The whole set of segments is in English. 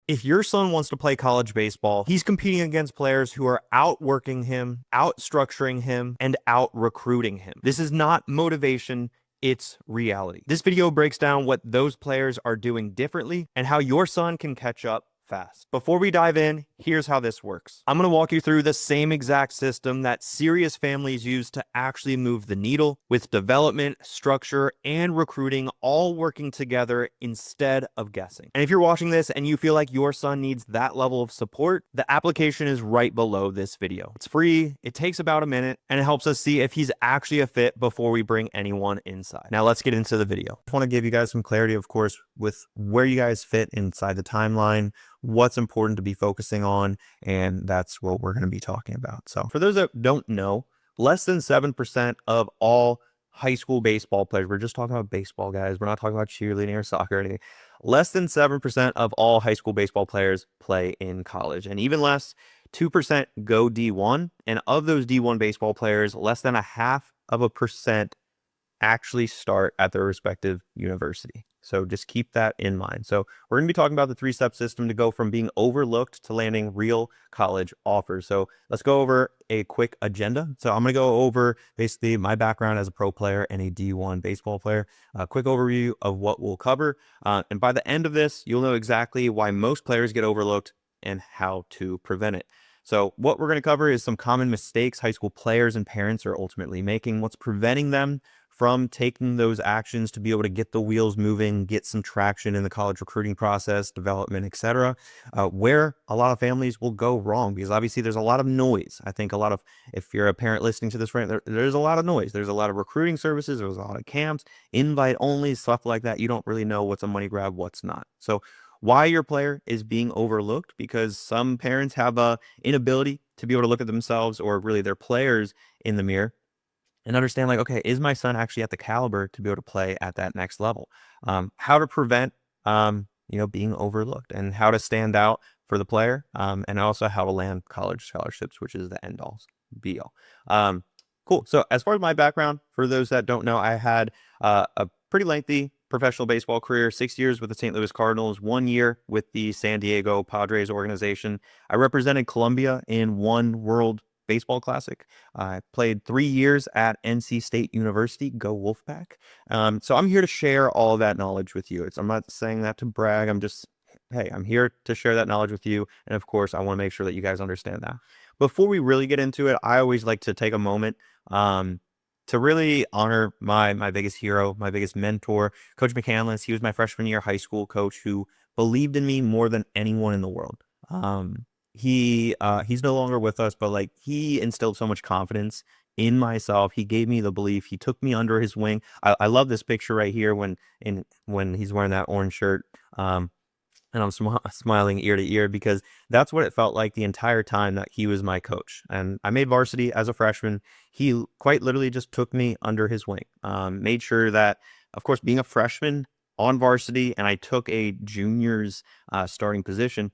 If your son wants to play college baseball, he's competing against players who are outworking him, out structuring him, and out recruiting him. This is not motivation. It's reality. This video breaks down what those players are doing differently and how your son can catch up fast. Before we dive in, here's how this works. I'm going to walk you through the same exact system that serious families use to actually move the needle, with development, structure, and recruiting all working together instead of guessing. And if you're watching this and you feel like your son needs that level of support, the application is right below this video. It's free, it takes about a minute, and it helps us see if he's actually a fit before we bring anyone inside. Now let's get into the video. I want to give you guys some clarity, of course, with where you guys fit inside the timeline, what's important to be focusing on, and that's what we're going to be talking about. So for those that don't know, less than 7% of all high school baseball players, we're just talking about baseball, guys, we're not talking about cheerleading or soccer or anything, less than 7% of all high school baseball players play in college, and even less, 2% go D1, and of those D1 baseball players, less than 0.5% actually start at their respective university. So just keep that in mind. So we're going to be talking about the three-step system to go from being overlooked to landing real college offers. So let's go over a quick agenda. So I'm going to go over basically my background as a pro player and a D1 baseball player, a quick overview of what we'll cover. And by the end of this, you'll know exactly why most players get overlooked and how to prevent it. So what we're going to cover is some common mistakes high school players and parents are ultimately making, what's preventing them from taking those actions to be able to get the wheels moving, get some traction in the college recruiting process, development, etc. Where a lot of families will go wrong, because obviously there's a lot of noise. I think if you're a parent listening to this, right, there's a lot of noise. There's a lot of recruiting services. There's a lot of camps, invite only, stuff like that. You don't really know what's a money grab, what's not. So why your player is being overlooked, because some parents have a inability to be able to look at themselves or really their players in the mirror and understand, like, okay, is my son actually at the caliber to be able to play at that next level? How to prevent, being overlooked, and how to stand out for the player, and also how to land college scholarships, which is the end all be all. Cool. So as far as my background, for those that don't know, I had a pretty lengthy professional baseball career, 6 years with the St. Louis Cardinals, 1 year with the San Diego Padres organization. I represented Columbia in one World Baseball Classic. I played 3 years at NC State University. Go Wolfpack. So I'm here to share all of that knowledge with you. I'm not saying that to brag. I'm here to share that knowledge with you. And of course, I want to make sure that you guys understand that. Before we really get into it, I always like to take a moment to really honor my biggest hero, my biggest mentor, Coach McCandless. He was my freshman year high school coach who believed in me more than anyone in the world. He's no longer with us, but like, he instilled so much confidence in myself. He gave me the belief. He took me under his wing. I love this picture right here when he's wearing that orange shirt. And I'm smiling ear to ear, because that's what it felt like the entire time that he was my coach. And I made varsity as a freshman. He quite literally just took me under his wing, made sure that, of course, being a freshman on varsity, and I took a junior's starting position,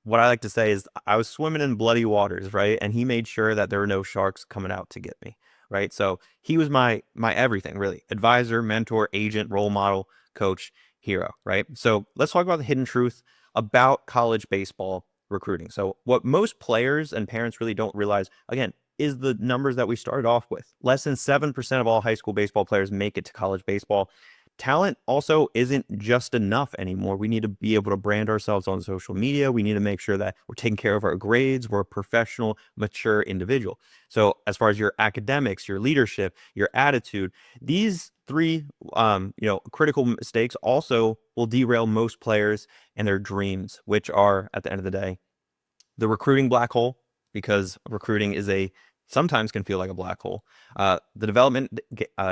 what I like to say is I was swimming in bloody waters, right? And he made sure that there were no sharks coming out to get me, right? So he was my everything, really. Advisor, mentor, agent, role model, coach, hero, right? So let's talk about the hidden truth about college baseball recruiting. So what most players and parents really don't realize, again, is the numbers that we started off with. Less than 7% of all high school baseball players make it to college baseball. Talent also isn't just enough anymore. We need to be able to brand ourselves on social media. We need to make sure that we're taking care of our grades. We're a professional, mature individual. So as far as your academics, your leadership, your attitude, these three, critical mistakes also will derail most players and their dreams, which are, at the end of the day, the recruiting black hole, because recruiting sometimes can feel like a black hole, the development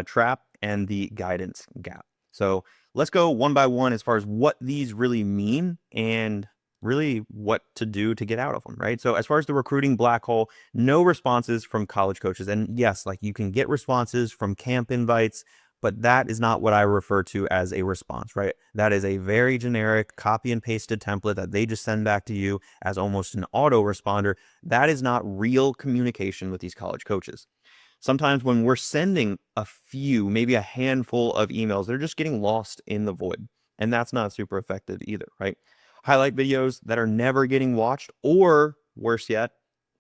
trap, and the guidance gap. So let's go one by one as far as what these really mean and really what to do to get out of them, right? So as far as the recruiting black hole, no responses from college coaches. And yes, like, you can get responses from camp invites, but that is not what I refer to as a response, right? That is a very generic copy and pasted template that they just send back to you as almost an autoresponder. That is not real communication with these college coaches. Sometimes when we're sending a few, maybe a handful of emails, they're just getting lost in the void. And that's not super effective either, right? highlight videos that are never getting watched, or worse yet,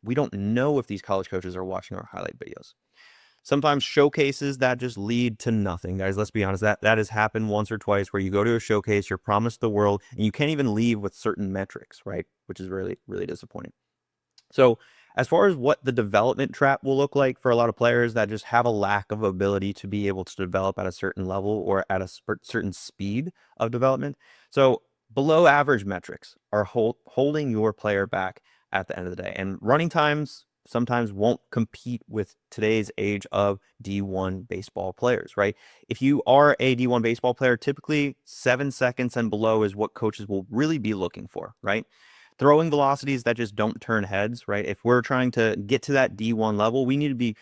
we don't know if these college coaches are watching our highlight videos. Sometimes showcases that just lead to nothing, guys. Let's be honest. That has happened once or twice where you go to a showcase, you're promised the world, and you can't even leave with certain metrics, right? Which is really, really disappointing. So as far as what the development trap will look like for a lot of players that just have a lack of ability to be able to develop at a certain level or at a certain speed of development. So below average metrics are holding your player back at the end of the day. And running times sometimes won't compete with today's age of D1 baseball players, right? If you are a D1 baseball player, typically 7 seconds and below is what coaches will really be looking for, right? Throwing velocities that just don't turn heads, right? If we're trying to get to that D1 level, we need to be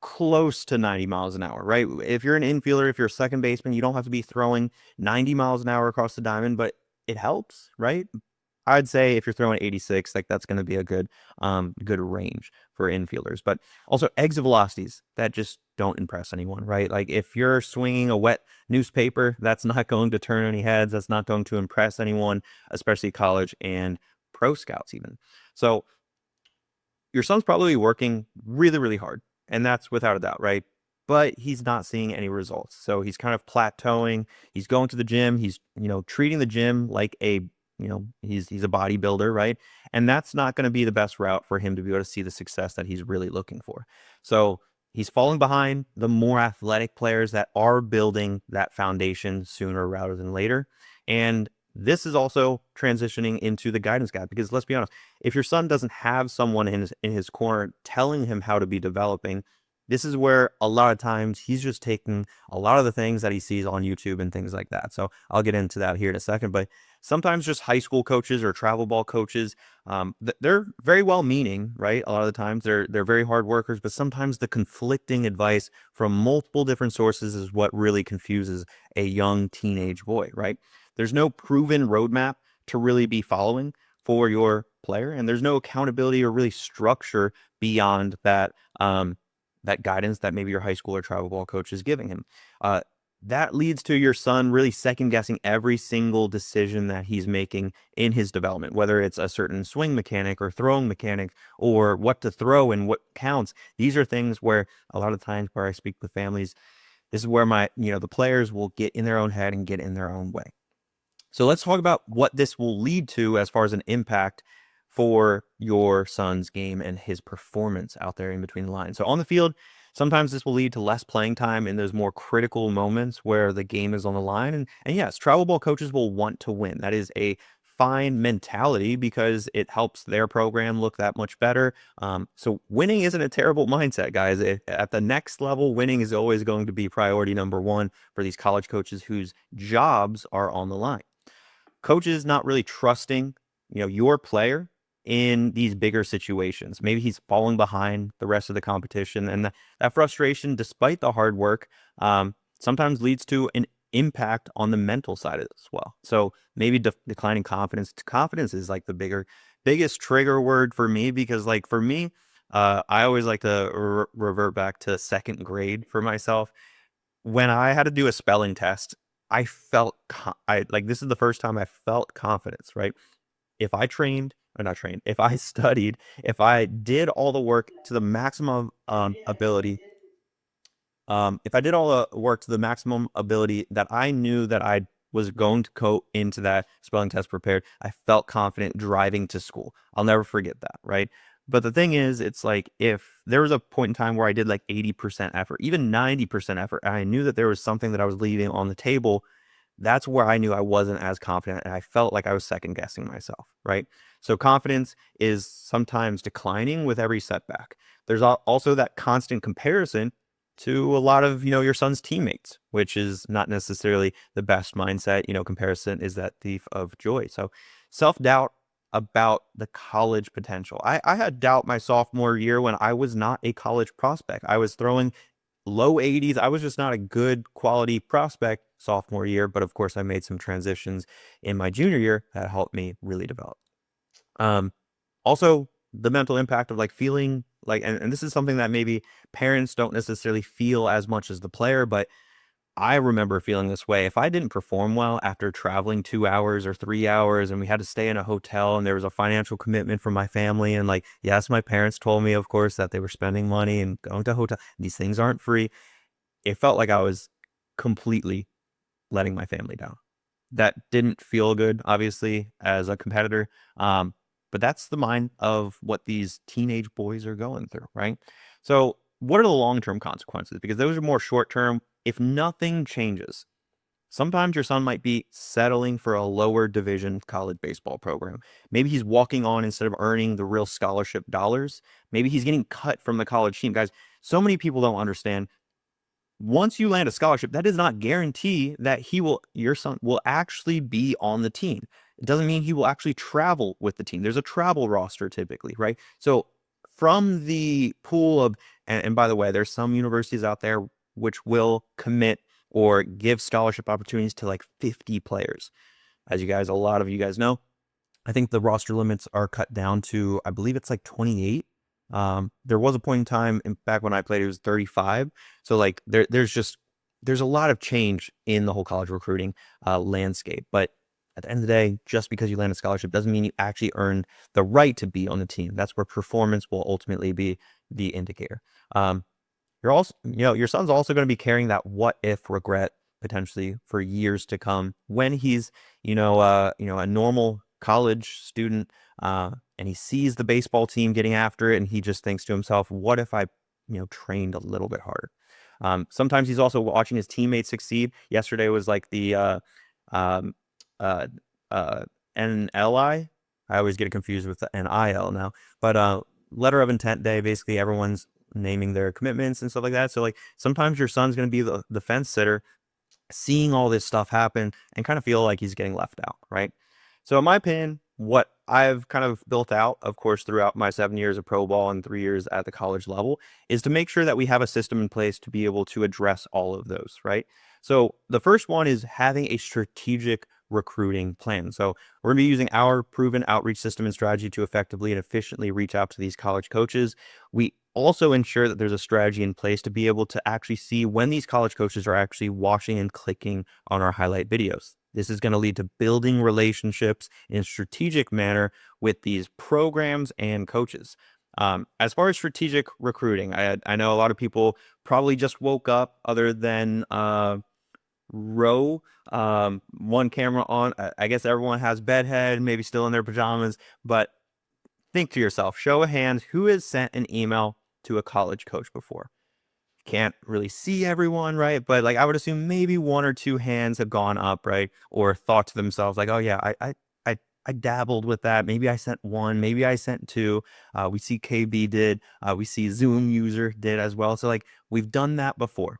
close to 90 miles an hour, right? If you're an infielder, if you're a second baseman, you don't have to be throwing 90 miles an hour across the diamond, but it helps, right? I'd say if you're throwing 86, like that's going to be a good range for infielders. But also exit velocities that just don't impress anyone, right? Like if you're swinging a wet newspaper, that's not going to turn any heads. That's not going to impress anyone, especially college and pro scouts even. So your son's probably working really, really hard, and that's without a doubt, right? But he's not seeing any results. So he's kind of plateauing. He's going to the gym. He's, treating the gym like he's a bodybuilder, right? And that's not going to be the best route for him to be able to see the success that he's really looking for. So he's falling behind the more athletic players that are building that foundation sooner rather than later. And this is also transitioning into the guidance gap because let's be honest, if your son doesn't have someone in his corner telling him how to be developing, this is where a lot of times he's just taking a lot of the things that he sees on YouTube and things like that. So I'll get into that here in a second. But sometimes just high school coaches or travel ball coaches, they're very well meaning, right? A lot of the times they're very hard workers, but sometimes the conflicting advice from multiple different sources is what really confuses a young teenage boy, right? There's no proven roadmap to really be following for your player, and there's no accountability or really structure beyond that guidance that maybe your high school or travel ball coach is giving him. That leads to your son really second guessing every single decision that he's making in his development, whether it's a certain swing mechanic or throwing mechanic or what to throw and what counts. These are things where a lot of times where I speak with families, this is where the players will get in their own head and get in their own way. So let's talk about what this will lead to as far as an impact for your son's game and his performance out there in between the lines. So on the field, sometimes this will lead to less playing time in those more critical moments where the game is on the line. And yes, travel ball coaches will want to win. That is a fine mentality because it helps their program look that much better. So winning isn't a terrible mindset, guys. At the next level, winning is always going to be priority number one for these college coaches whose jobs are on the line. Coaches not really trusting, your player in these bigger situations. Maybe he's falling behind the rest of the competition, and that frustration, despite the hard work, sometimes leads to an impact on the mental side as well. So maybe declining confidence. Confidence is like the biggest trigger word for me because, like for me, I always like to revert back to second grade for myself when I had to do a spelling test. I felt this is the first time I felt confidence, right? If I trained or not trained, if I studied, if I did all the work to the maximum ability, if I did all the work to the maximum ability that I knew that I was going to go into that spelling test prepared, I felt confident driving to school. I'll never forget that, right? But the thing is, it's like if there was a point in time where I did like 80% effort, even 90% effort, and I knew that there was something that I was leaving on the table, that's where I knew I wasn't as confident and I felt like I was second guessing myself, right? So confidence is sometimes declining with every setback. There's also that constant comparison to a lot of, your son's teammates, which is not necessarily the best mindset. Comparison is that thief of joy. So self-doubt about the college potential. I had doubt my sophomore year when I was not a college prospect. I was throwing low 80s. I was just not a good quality prospect sophomore year, but of course I made some transitions in my junior year that helped me really develop. Also the mental impact of like feeling like, and this is something that maybe parents don't necessarily feel as much as the player, but I remember feeling this way. If I didn't perform well after traveling 2 hours or 3 hours and we had to stay in a hotel and there was a financial commitment from my family, and like, yes, my parents told me, of course, that they were spending money and going to hotel. These things aren't free. It felt like I was completely letting my family down. That didn't feel good, obviously, as a competitor. But that's the mind of what these teenage boys are going through, right? So, what are the long-term consequences? Because those are more short-term. If nothing changes, sometimes your son might be settling for a lower division college baseball program. Maybe he's walking on instead of earning the real scholarship dollars. Maybe he's getting cut from the college team. Guys, so many people don't understand, once you land a scholarship, that does not guarantee that your son will actually be on the team. It doesn't mean he will actually travel with the team. There's a travel roster typically, right? So from the pool of, and by the way, there's some universities out there which will commit or give scholarship opportunities to like 50 players. As a lot of you guys know, I think the roster limits are cut down to, I believe it's like 28. There was a point in time back when I played, it was 35. So like there's a lot of change in the whole college recruiting landscape. But at the end of the day, just because you land a scholarship doesn't mean you actually earn the right to be on the team. That's where performance will ultimately be the indicator. You're also, your son's also going to be carrying that what if regret potentially for years to come when he's, a normal college student, and he sees the baseball team getting after it, and he just thinks to himself, what if I, trained a little bit harder? Sometimes he's also watching his teammates succeed. Yesterday was like the um, uh, uh, NLI. I always get it confused with the NIL now, but letter of intent day. Basically, everyone's naming their commitments and stuff like that. So like sometimes your son's going to be the fence sitter, seeing all this stuff happen and kind of feel like he's getting left out, right? So in my opinion, what I've kind of built out, of course, throughout my 7 years of pro ball and 3 years at the college level, is to make sure that we have a system in place to be able to address all of those, right? So the first one is having a strategic recruiting plan. So we're going to be using our proven outreach system and strategy to effectively and efficiently reach out to these college coaches. We also ensure that there's a strategy in place to be able to actually see when these college coaches are actually watching and clicking on our highlight videos. This is going to lead to building relationships in a strategic manner with these programs and coaches. As far as strategic recruiting, I know a lot of people probably just woke up other than one camera on. I guess everyone has bedhead, maybe still in their pajamas, but think to yourself, show of hands, who has sent an email to a college coach before? Can't really see everyone, right? But like I would assume maybe one or two hands have gone up, right? Or thought to themselves like, oh yeah, I dabbled with that. Maybe I sent one, maybe I sent two. We see KB did, we see Zoom user did as well. So like we've done that before.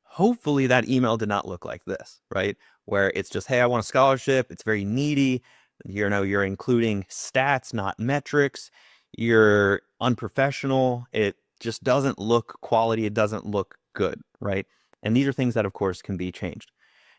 Hopefully that email did not look like this, right? Where it's just, hey, I want a scholarship. It's very needy. You're including stats, not metrics. You're unprofessional. It just doesn't look quality. It doesn't look good, right? And these are things that, of course, can be changed.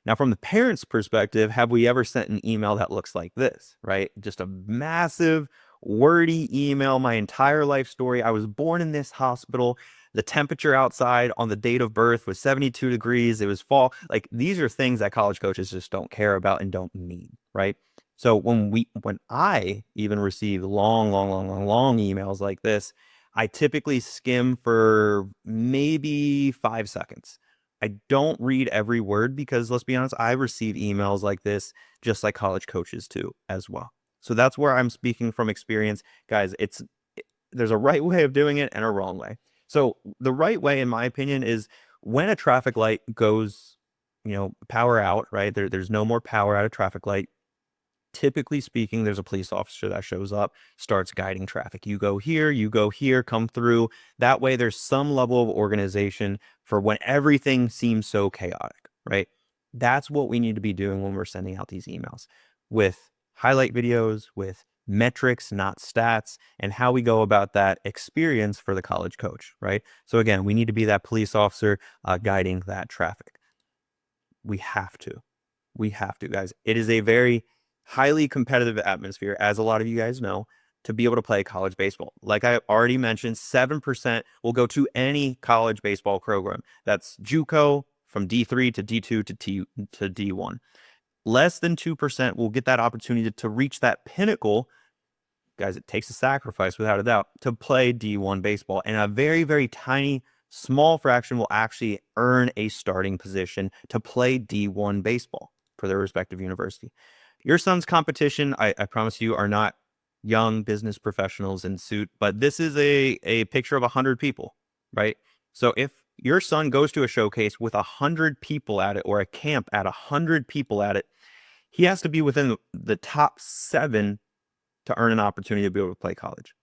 Now, from the parent's perspective, have we ever sent an email that looks like this, right? Just a massive, wordy email, my entire life story. I was born in this hospital. The temperature outside on the date of birth was 72 degrees. It was fall. Like these are things that college coaches just don't care about and don't need, right? So when I even receive long emails like this, I typically skim for maybe 5 seconds. I don't read every word because let's be honest, I receive emails like this just like college coaches too as well. So that's where I'm speaking from experience. Guys, there's a right way of doing it and a wrong way. So the right way, in my opinion, is when a traffic light goes, power out, right? There's no more power at a traffic light. Typically speaking, there's a police officer that shows up, starts guiding traffic. You go here, come through. That way, there's some level of organization for when everything seems so chaotic, right? That's what we need to be doing when we're sending out these emails with highlight videos, with metrics, not stats, and how we go about that experience for the college coach, right? So again, we need to be that police officer guiding that traffic. We have to. We have to, guys. It is a very highly competitive atmosphere, as a lot of you guys know, to be able to play college baseball. Like I already mentioned, 7% will go to any college baseball program. That's JUCO, from D3 to D2 to D1. Less than 2% will get that opportunity to reach that pinnacle. Guys, it takes a sacrifice without a doubt to play D1 baseball. And a very, very tiny, small fraction will actually earn a starting position to play D1 baseball for their respective university. Your son's competition, I promise you, are not young business professionals in suit, but this is a picture of 100 people, right? So if your son goes to a showcase with 100 people at it, or a camp at 100 people at it, he has to be within the top 7 to earn an opportunity to be able to play college.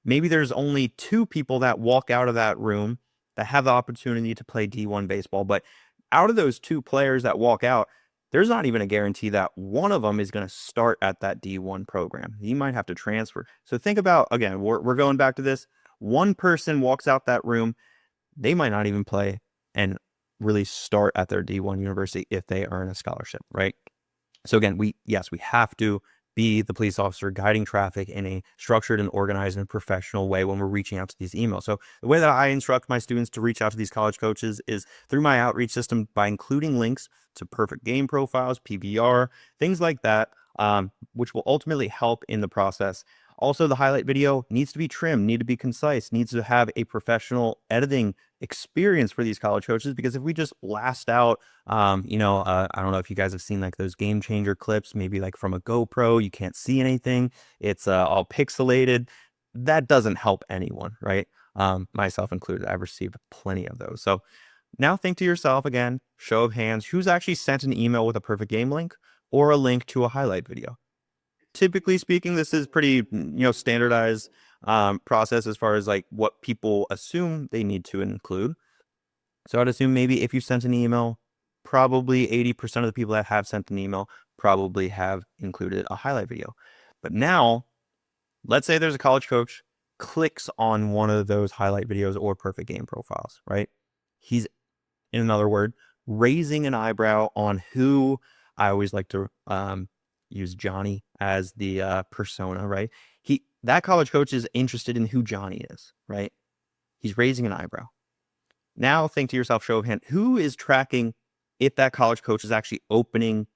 Maybe there's only 2 people that walk out of that room that have the opportunity to play D1 baseball, but out of those 2 players that walk out, there's not even a guarantee that one of them is going to start at that D1 program. He might have to transfer. So think about, again, we're going back to this. One person walks out that room, they might not even play and really start at their D1 university if they earn a scholarship, right? So again, we have to be the police officer guiding traffic in a structured and organized and professional way when we're reaching out to these emails. So the way that I instruct my students to reach out to these college coaches is through my outreach system by including links to perfect game profiles, PBR, things like that, which will ultimately help in the process. Also, the highlight video needs to be trimmed, need to be concise, needs to have a professional editing experience for these college coaches, because if we just blast out, I don't know if you guys have seen like those game changer clips, maybe like from a GoPro, you can't see anything. It's all pixelated. That doesn't help anyone, right? Myself included. I've received plenty of those. So now think to yourself again, show of hands, who's actually sent an email with a perfect game link or a link to a highlight video? Typically speaking, this is pretty, standardized process as far as like what people assume they need to include. So I'd assume maybe if you sent an email, probably 80% of the people that have sent an email probably have included a highlight video. But now, let's say there's a college coach clicks on one of those highlight videos or perfect game profiles, right? He's, in another word, raising an eyebrow on who, I always like to use Johnny as the persona, right? That college coach is interested in who Johnny is, right? He's raising an eyebrow. Now think to yourself, show of hand, who is tracking if that college coach is actually opening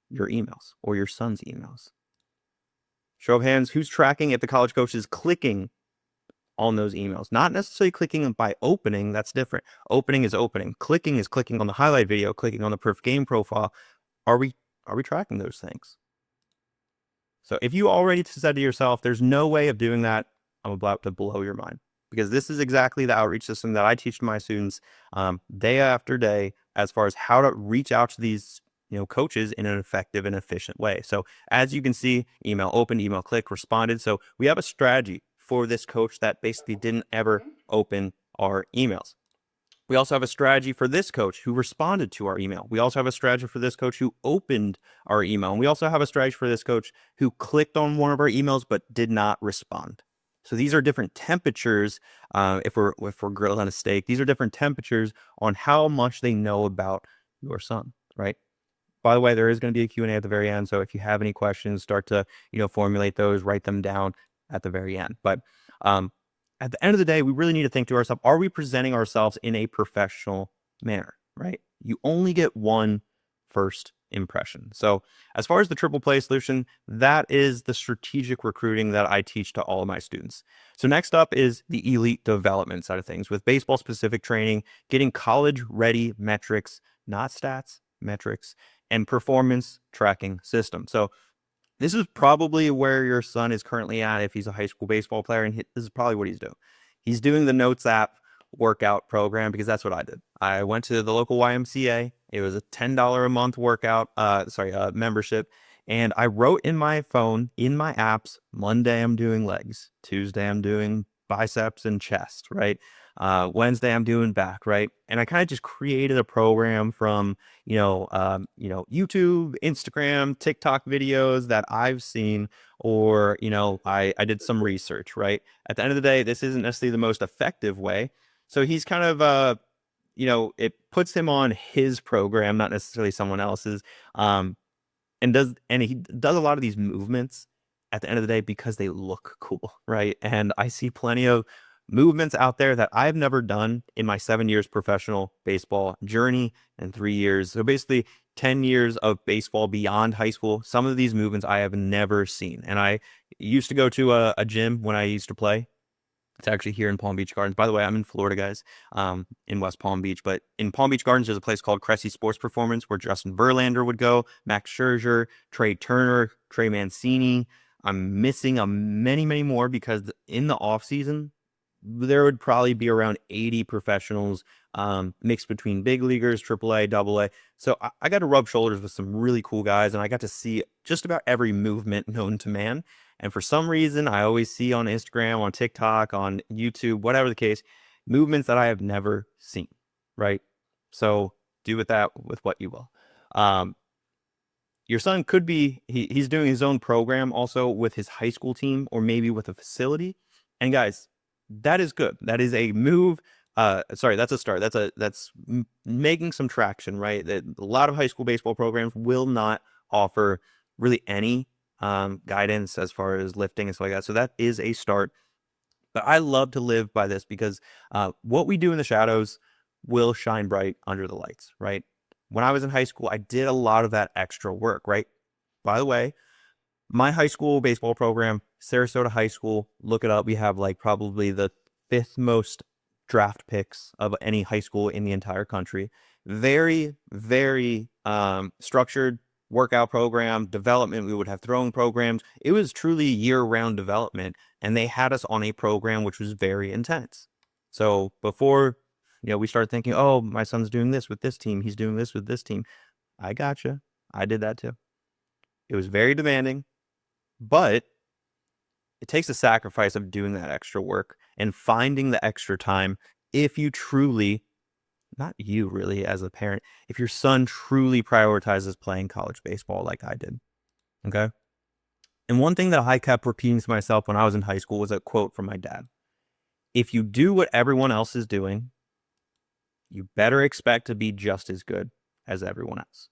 your emails or your son's emails? Show of hands, who's tracking if the college coach is clicking on those emails? Not necessarily clicking by opening, that's different. Opening is opening. Clicking is clicking on the highlight video, clicking on the perfect game profile. Are we tracking those things? So if you already said to yourself, there's no way of doing that, I'm about to blow your mind, because this is exactly the outreach system that I teach to my students day after day, as far as how to reach out to these coaches in an effective and efficient way. So as you can see, email opened, email click, responded. So we have a strategy for this coach that basically didn't ever open our emails. We also have a strategy for this coach who responded to our email. We also have a strategy for this coach who opened our email. And we also have a strategy for this coach who clicked on one of our emails but did not respond. So these are different temperatures. If we're grilled on a steak, these are different temperatures on how much they know about your son, right? By the way, there is going to be a Q&A at the very end. So if you have any questions, start to formulate those, write them down at the very end. But at the end of the day, we really need to think to ourselves, are we presenting ourselves in a professional manner, right? You only get one first impression. So as far as the triple play solution, that is the strategic recruiting that I teach to all of my students. So next up is the elite development side of things with baseball specific training, getting college ready metrics, not stats, metrics, and performance tracking system. So this is probably where your son is currently at if he's a high school baseball player, and this is probably what he's doing. He's doing the Notes app workout program, because that's what I did. I went to the local YMCA. It was a $10 a month workout, membership. And I wrote in my phone, in my apps, Monday I'm doing legs, Tuesday I'm doing biceps and chest, right? Wednesday I'm doing back, right? And I kind of just created a program from, YouTube, Instagram, TikTok videos that I've seen, or, I did some research, right? At the end of the day, this isn't necessarily the most effective way. So he's kind of, it puts him on his program, not necessarily someone else's. And he does a lot of these movements at the end of the day because they look cool, right? And I see plenty of movements out there that I've never done in my 7 years professional baseball journey and 3 years. So basically 10 years of baseball beyond high school. Some of these movements I have never seen. And I used to go to a gym when I used to play. It's actually here in Palm Beach Gardens. By the way, I'm in Florida, guys, in West Palm Beach. But in Palm Beach Gardens, there's a place called Cressy Sports Performance where Justin Verlander would go, Max Scherzer, Trey Turner, Trey Mancini. I'm missing many, many more because in the off season, there would probably be around 80 professionals mixed between big leaguers, AAA, AA. So I got to rub shoulders with some really cool guys, and I got to see just about every movement known to man. And for some reason, I always see on Instagram, on TikTok, on YouTube, whatever the case, movements that I have never seen, right? So do with that with what you will. Your son could be, he's doing his own program also with his high school team or maybe with a facility. And guys, that is good. That is a move. Sorry, that's a start. That's making some traction, right? That a lot of high school baseball programs will not offer really any guidance as far as lifting and stuff like that. So that is a start. But I love to live by this because what we do in the shadows will shine bright under the lights, right? When I was in high school, I did a lot of that extra work, right? By the way, my high school baseball program, Sarasota High School, look it up. We have like probably the 5th most draft picks of any high school in the entire country. Very, very structured workout program, development. We would have throwing programs. It was truly year-round development, and they had us on a program which was very intense. So before, we start thinking, oh, my son's doing this with this team. He's doing this with this team. I gotcha. I did that too. It was very demanding, but it takes a sacrifice of doing that extra work and finding the extra time if you truly, not you really as a parent, if your son truly prioritizes playing college baseball like I did. Okay. And one thing that I kept repeating to myself when I was in high school was a quote from my dad. If you do what everyone else is doing, you better expect to be just as good as everyone else.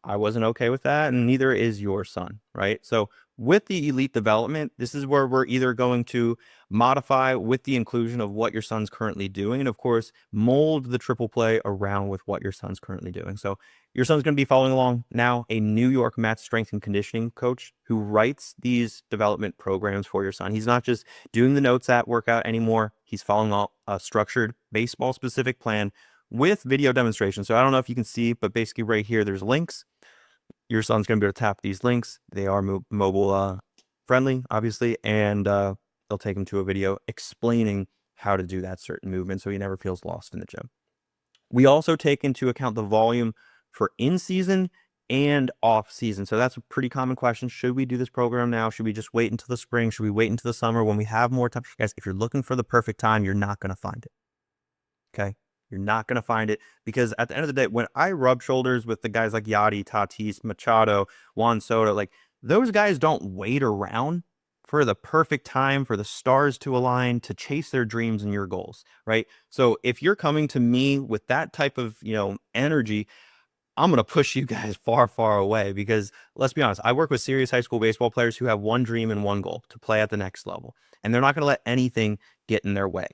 I wasn't okay with that, and neither is your son, right? So with the elite development, this is where we're either going to modify with the inclusion of what your son's currently doing, and of course, mold the triple play around with what your son's currently doing. So your son's going to be following along now a New York Mets strength and conditioning coach who writes these development programs for your son. He's not just doing the notes at workout anymore. He's following a structured baseball-specific plan with video demonstration. So I don't know if you can see, but basically right here, there's links. Your son's going to be able to tap these links. They are mobile friendly, obviously, and they'll take him to a video explaining how to do that certain movement so he never feels lost in the gym. We also take into account the volume for in-season and off-season. So that's a pretty common question. Should we do this program now? Should we just wait until the spring? Should we wait until the summer when we have more time? Guys, if you're looking for the perfect time, you're not going to find it. Okay? You're not going to find it because at the end of the day, when I rub shoulders with the guys like Yachty, Tatis, Machado, Juan Soto, like those guys don't wait around for the perfect time for the stars to align to chase their dreams and your goals, right? So if you're coming to me with that type of, energy, I'm going to push you guys far, far away because let's be honest, I work with serious high school baseball players who have one dream and one goal to play at the next level, and they're not going to let anything get in their way.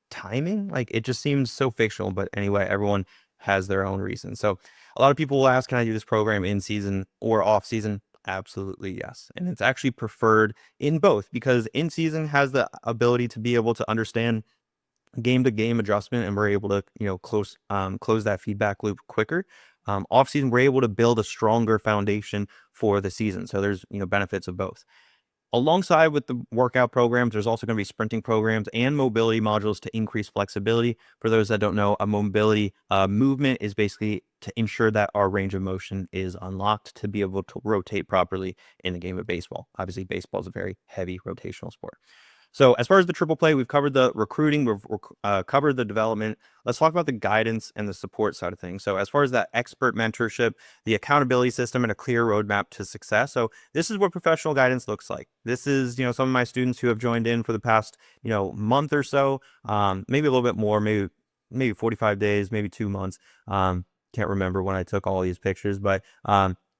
Timing, like it just seems so fictional, but anyway, everyone has their own reason. So a lot of people will ask, can I do this program in season or off season? Absolutely yes. And it's actually preferred in both because in season has the ability to be able to understand game to game adjustment, and we're able to close that feedback loop quicker. Off season, we're able to build a stronger foundation for the season. So there's benefits of both. Alongside with the workout programs, there's also going to be sprinting programs and mobility modules to increase flexibility. For those that don't know, a mobility movement is basically to ensure that our range of motion is unlocked to be able to rotate properly in the game of baseball. Obviously, baseball is a very heavy rotational sport. So as far as the triple play, we've covered the recruiting, we've covered the development. Let's talk about the guidance and the support side of things. So as far as that expert mentorship, the accountability system, and a clear roadmap to success. So this is what professional guidance looks like. This is, some of my students who have joined in for the past, month or so, maybe a little bit more, maybe 45 days, maybe 2 months. Can't remember when I took all these pictures, but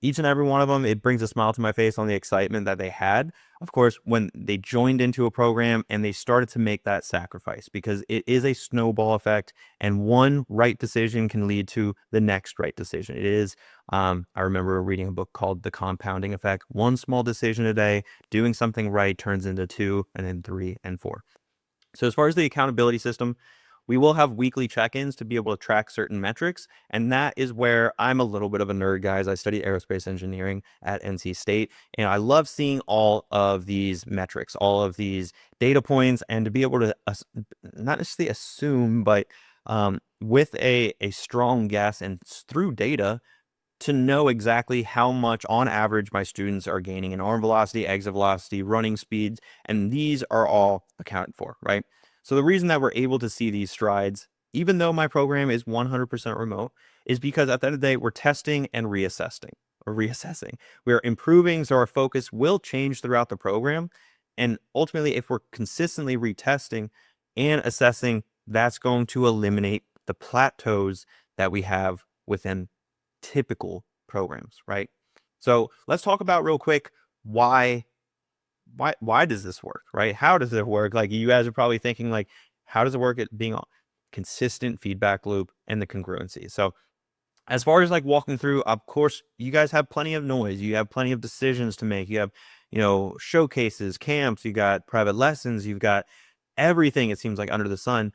each and every one of them, it brings a smile to my face on the excitement that they had, of course, when they joined into a program and they started to make that sacrifice, because it is a snowball effect, and one right decision can lead to the next right decision. It is, I remember reading a book called The Compounding Effect. One small decision a day, doing something right, turns into 2 and then 3 and 4. So as far as the accountability system, we will have weekly check-ins to be able to track certain metrics. And that is where I'm a little bit of a nerd, guys. I study aerospace engineering at NC State, and I love seeing all of these metrics, all of these data points, and to be able to not necessarily assume, but with a strong guess and through data, to know exactly how much on average my students are gaining in arm velocity, exit velocity, running speeds, and these are all accounted for, right? So the reason that we're able to see these strides, even though my program is 100% remote, is because at the end of the day, we're testing and reassessing. We're improving, so our focus will change throughout the program. And ultimately, if we're consistently retesting and assessing, that's going to eliminate the plateaus that we have within typical programs, right? So let's talk about real quick why does this work, right? How does it work? Like, you guys are probably thinking, like, how does it work at being a consistent feedback loop and the congruency? So as far as like walking through, of course, you guys have plenty of noise. You have plenty of decisions to make. You have, showcases, camps, you got private lessons, you've got everything, it seems like, under the sun.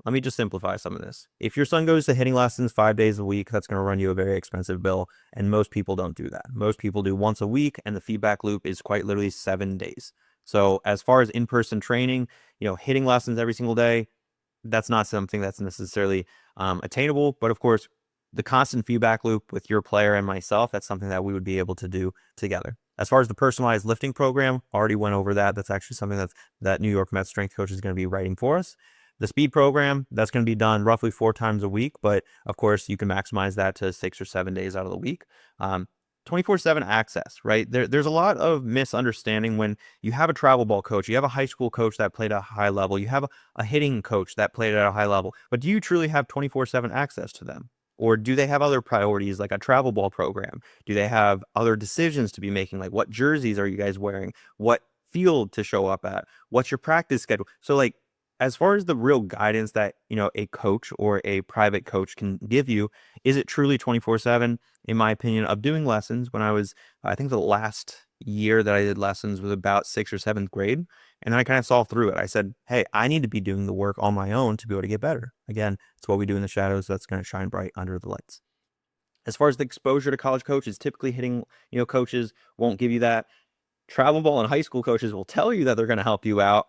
Let me just simplify some of this. If your son goes to hitting lessons 5 days a week, that's going to run you a very expensive bill. And most people don't do that. Most people do once a week, and the feedback loop is quite literally 7 days. So as far as in-person training, hitting lessons every single day, that's not something that's necessarily attainable. But of course, the constant feedback loop with your player and myself, that's something that we would be able to do together. As far as the personalized lifting program, already went over that. That's actually something that New York Mets strength coach is going to be writing for us. The speed program, that's going to be done roughly 4 times a week, but of course you can maximize that to 6 or 7 days out of the week. 24/7 access, right? There's a lot of misunderstanding when you have a travel ball coach, you have a high school coach that played at a high level, you have a hitting coach that played at a high level, but do you truly have 24/7 access to them? Or do they have other priorities like a travel ball program? Do they have other decisions to be making? Like, what jerseys are you guys wearing? What field to show up at? What's your practice schedule? So like, as far as the real guidance that, a coach or a private coach can give you, is it truly 24/7? In my opinion, of doing lessons when I think the last year that I did lessons was about 6th or 7th grade. And then I kind of saw through it. I said, hey, I need to be doing the work on my own to be able to get better. Again, it's what we do in the shadows that's going to shine bright under the lights. As far as the exposure to college coaches, typically hitting, coaches won't give you that. Travel ball and high school coaches will tell you that they're going to help you out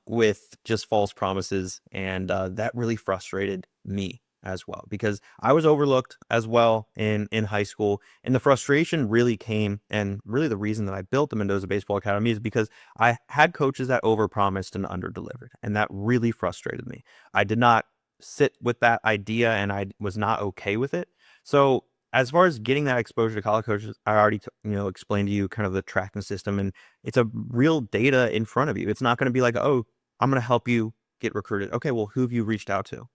with just false promises. And that really frustrated me as well, because I was overlooked as well in high school. And the frustration really came, and really the reason that I built the Mendoza Baseball Academy is because I had coaches that overpromised and underdelivered. And that really frustrated me. I did not sit with that idea, and I was not okay with it. So as far as getting that exposure to college coaches, I already explained to you kind of the tracking system, and it's a real data in front of you. It's not going to be like, oh, I'm going to help you get recruited. Okay, well, who have you reached out to?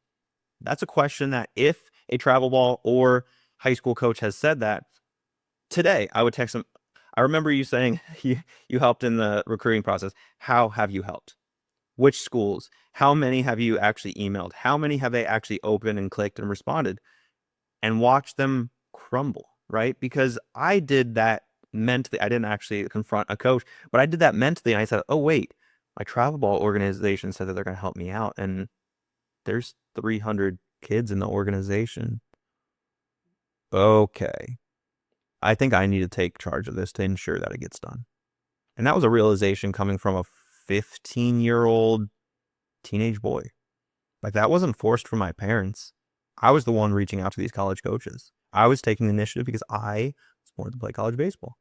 That's a question that if a travel ball or high school coach has said that today, I would text them. I remember you saying you helped in the recruiting process. How have you helped? Which schools? How many have you actually emailed? How many have they actually opened and clicked and responded? And watch them crumble, right? Because I did that mentally. I didn't actually confront a coach, but I did that mentally. And I said, oh, wait, my travel ball organization said that they're going to help me out. And there's 300 kids in the organization. Okay. I think I need to take charge of this to ensure that it gets done. And that was a realization coming from a 15-year-old teenage boy. Like, that wasn't forced from my parents. I was the one reaching out to these college coaches. I was taking the initiative because I wanted to play college baseball.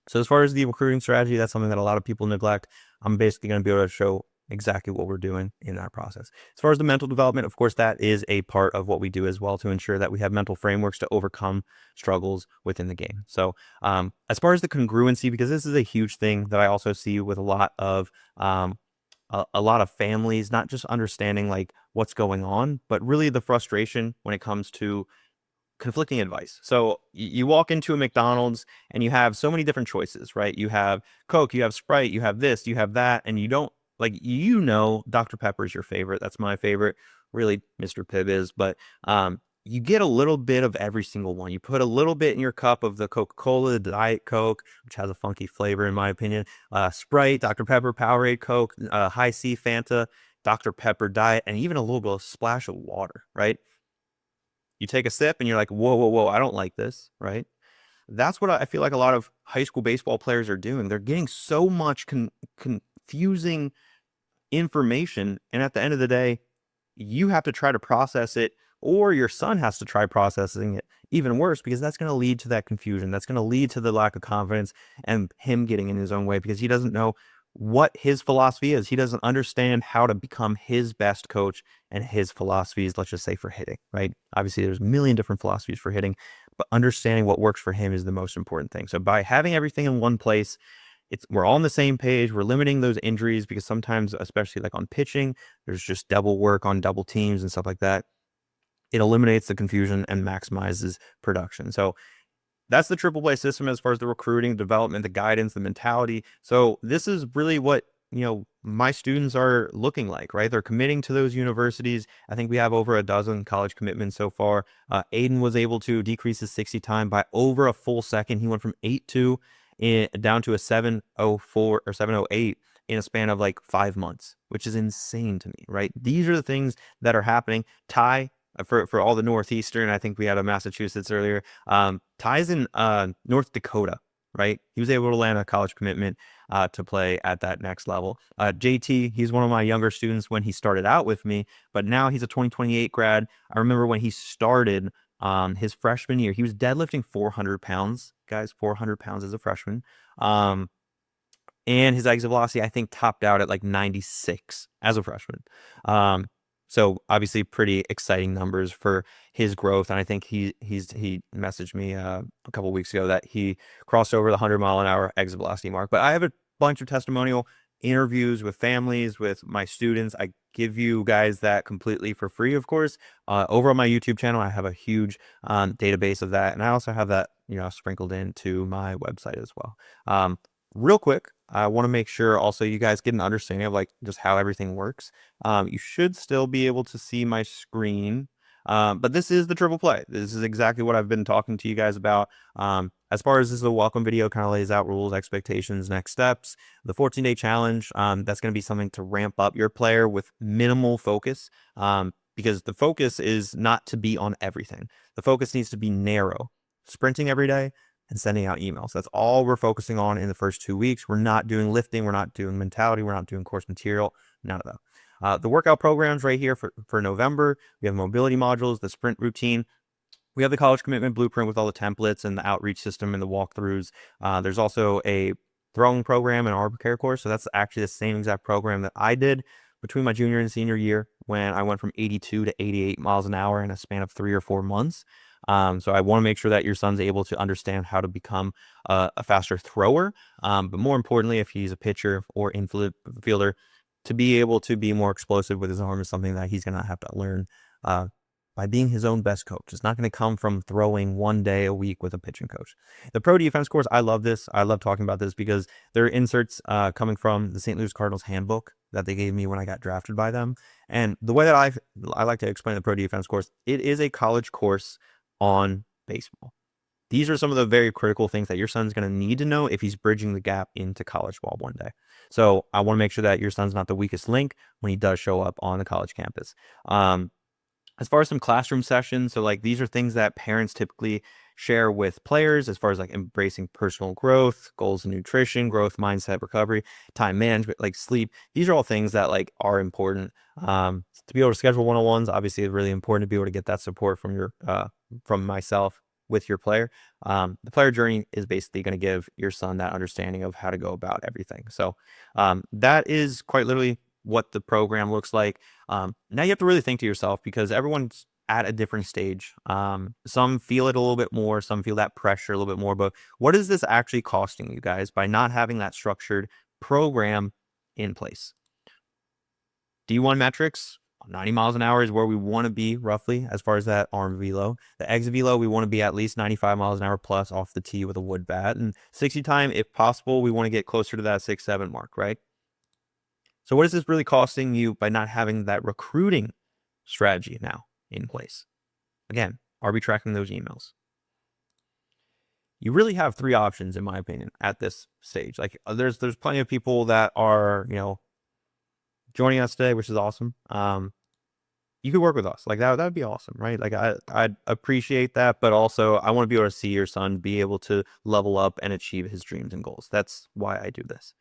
So as far as the recruiting strategy, that's something that a lot of people neglect. I'm basically going to be able to show exactly what we're doing in that process. As far as the mental development, of course, that is a part of what we do as well, to ensure that we have mental frameworks to overcome struggles within the game. So as far as the congruency, because this is a huge thing that I also see with a lot of families, not just understanding like what's going on, but really the frustration when it comes to conflicting advice. So you walk into a McDonald's and you have so many different choices, right? You have Coke, you have Sprite, you have this, you have that, and you don't like, Dr. Pepper is your favorite. That's my favorite. Really, Mr. Pibb is, but you get a little bit of every single one. You put a little bit in your cup of the Coca-Cola, the Diet Coke, which has a funky flavor in my opinion. Sprite, Dr. Pepper, Powerade Coke, High C Fanta, Dr. Pepper Diet, and even a little bit of splash of water, right? You take a sip and you're like, whoa, whoa, whoa, I don't like this, right? That's what I feel like a lot of high school baseball players are doing. They're getting so much confusing information. And at the end of the day, you have to try to process it, or your son has to try processing it even worse, because that's going to lead to that confusion. That's going to lead to the lack of confidence and him getting in his own way because he doesn't know what his philosophy is. He doesn't understand how to become his best coach and his philosophies, let's just say for hitting, right? Obviously, there's a million different philosophies for hitting, but understanding what works for him is the most important thing. So by having everything in one place, we're all on the same page. We're limiting those injuries because sometimes, especially like on pitching, there's just double work on double teams and stuff like that. It eliminates the confusion and maximizes production. So that's the triple play system as far as the recruiting, development, the guidance, the mentality. So this is really what, my students are looking like, right? They're committing to those universities. I think we have over a dozen college commitments so far. Aiden was able to decrease his 60 time by over a full second. He went from 8.2 down to a 7.04 or 7.08 in a span of like 5 months, which is insane to me, right? These are the things that are happening. Ty, for all the Northeastern, I think we had a Massachusetts earlier. Ty's in North Dakota, right? He was able to land a college commitment to play at that next level. JT, he's one of my younger students when he started out with me, but now he's a 2028 grad. I remember when he started his freshman year, he was deadlifting 400 pounds, guys, 400 pounds as a freshman. And his exit velocity, I think, topped out at like 96 as a freshman. So obviously pretty exciting numbers for his growth. And I think he messaged me a couple weeks ago that he crossed over the 100-mile-an-hour exit velocity mark. But I have a bunch of testimonial interviews with families, with my students. I give you guys that completely for free, of course. Over on my YouTube channel, I have a huge database of that. And I also have that, sprinkled into my website as well. Real quick, I want to make sure also you guys get an understanding of like just how everything works. You should still be able to see my screen, but this is the triple play. This is exactly what I've been talking to you guys about. As far as this is a welcome video, kind of lays out rules, expectations, next steps. The 14-day challenge, that's going to be something to ramp up your player with minimal focus, because the focus is not to be on everything. The focus needs to be narrow. Sprinting every day and sending out emails. That's all we're focusing on in the first 2 weeks. We're not doing lifting. We're not doing mentality. We're not doing course material. None of that. The workout programs right here for November. We have mobility modules, the sprint routine. We have the college commitment blueprint with all the templates and the outreach system and the walkthroughs. There's also a throwing program and arbor care course. So that's actually the same exact program that I did between my junior and senior year when I went from 82 to 88 miles an hour in a span of 3 or 4 months. So I want to make sure that your son's able to understand how to become a faster thrower. But more importantly, if he's a pitcher or infielder, to be able to be more explosive with his arm is something that he's going to have to learn by being his own best coach. It's not going to come from throwing 1 day a week with a pitching coach. The pro defense course, I love this. I love talking about this because there are inserts coming from the St. Louis Cardinals handbook that they gave me when I got drafted by them. And the way that I like to explain the pro defense course, it is a college course on baseball. These are some of the very critical things that your son's going to need to know if he's bridging the gap into college ball one day. So I want to make sure that your son's not the weakest link when he does show up on the college campus. As far as some classroom sessions, so like these are things that parents typically share with players as far as like embracing personal growth, goals and nutrition, growth, mindset, recovery, time management, like sleep. These are all things that like are important. To be able to schedule one-on-ones, obviously it's really important to be able to get that support from myself with your player. The player journey is basically going to give your son that understanding of how to go about everything. So that is quite literally what the program looks like. Now you have to really think to yourself because everyone's at a different stage. Some feel it a little bit more, some feel that pressure a little bit more, but what is this actually costing you guys by not having that structured program in place? D1 metrics, 90 miles an hour is where we want to be roughly as far as that arm velo. The exit velo, we want to be at least 95 miles an hour plus off the tee with a wood bat. And 60 time, if possible, we want to get closer to that 6-7 mark, right? So what is this really costing you by not having that recruiting strategy now in place? Again, are we tracking those emails? You really have three options, in my opinion, at this stage. Like there's plenty of people that are, joining us today, which is awesome. You could work with us. Like that would be awesome, right? Like I'd appreciate that, but also I want to be able to see your son be able to level up and achieve his dreams and goals. That's why I do this.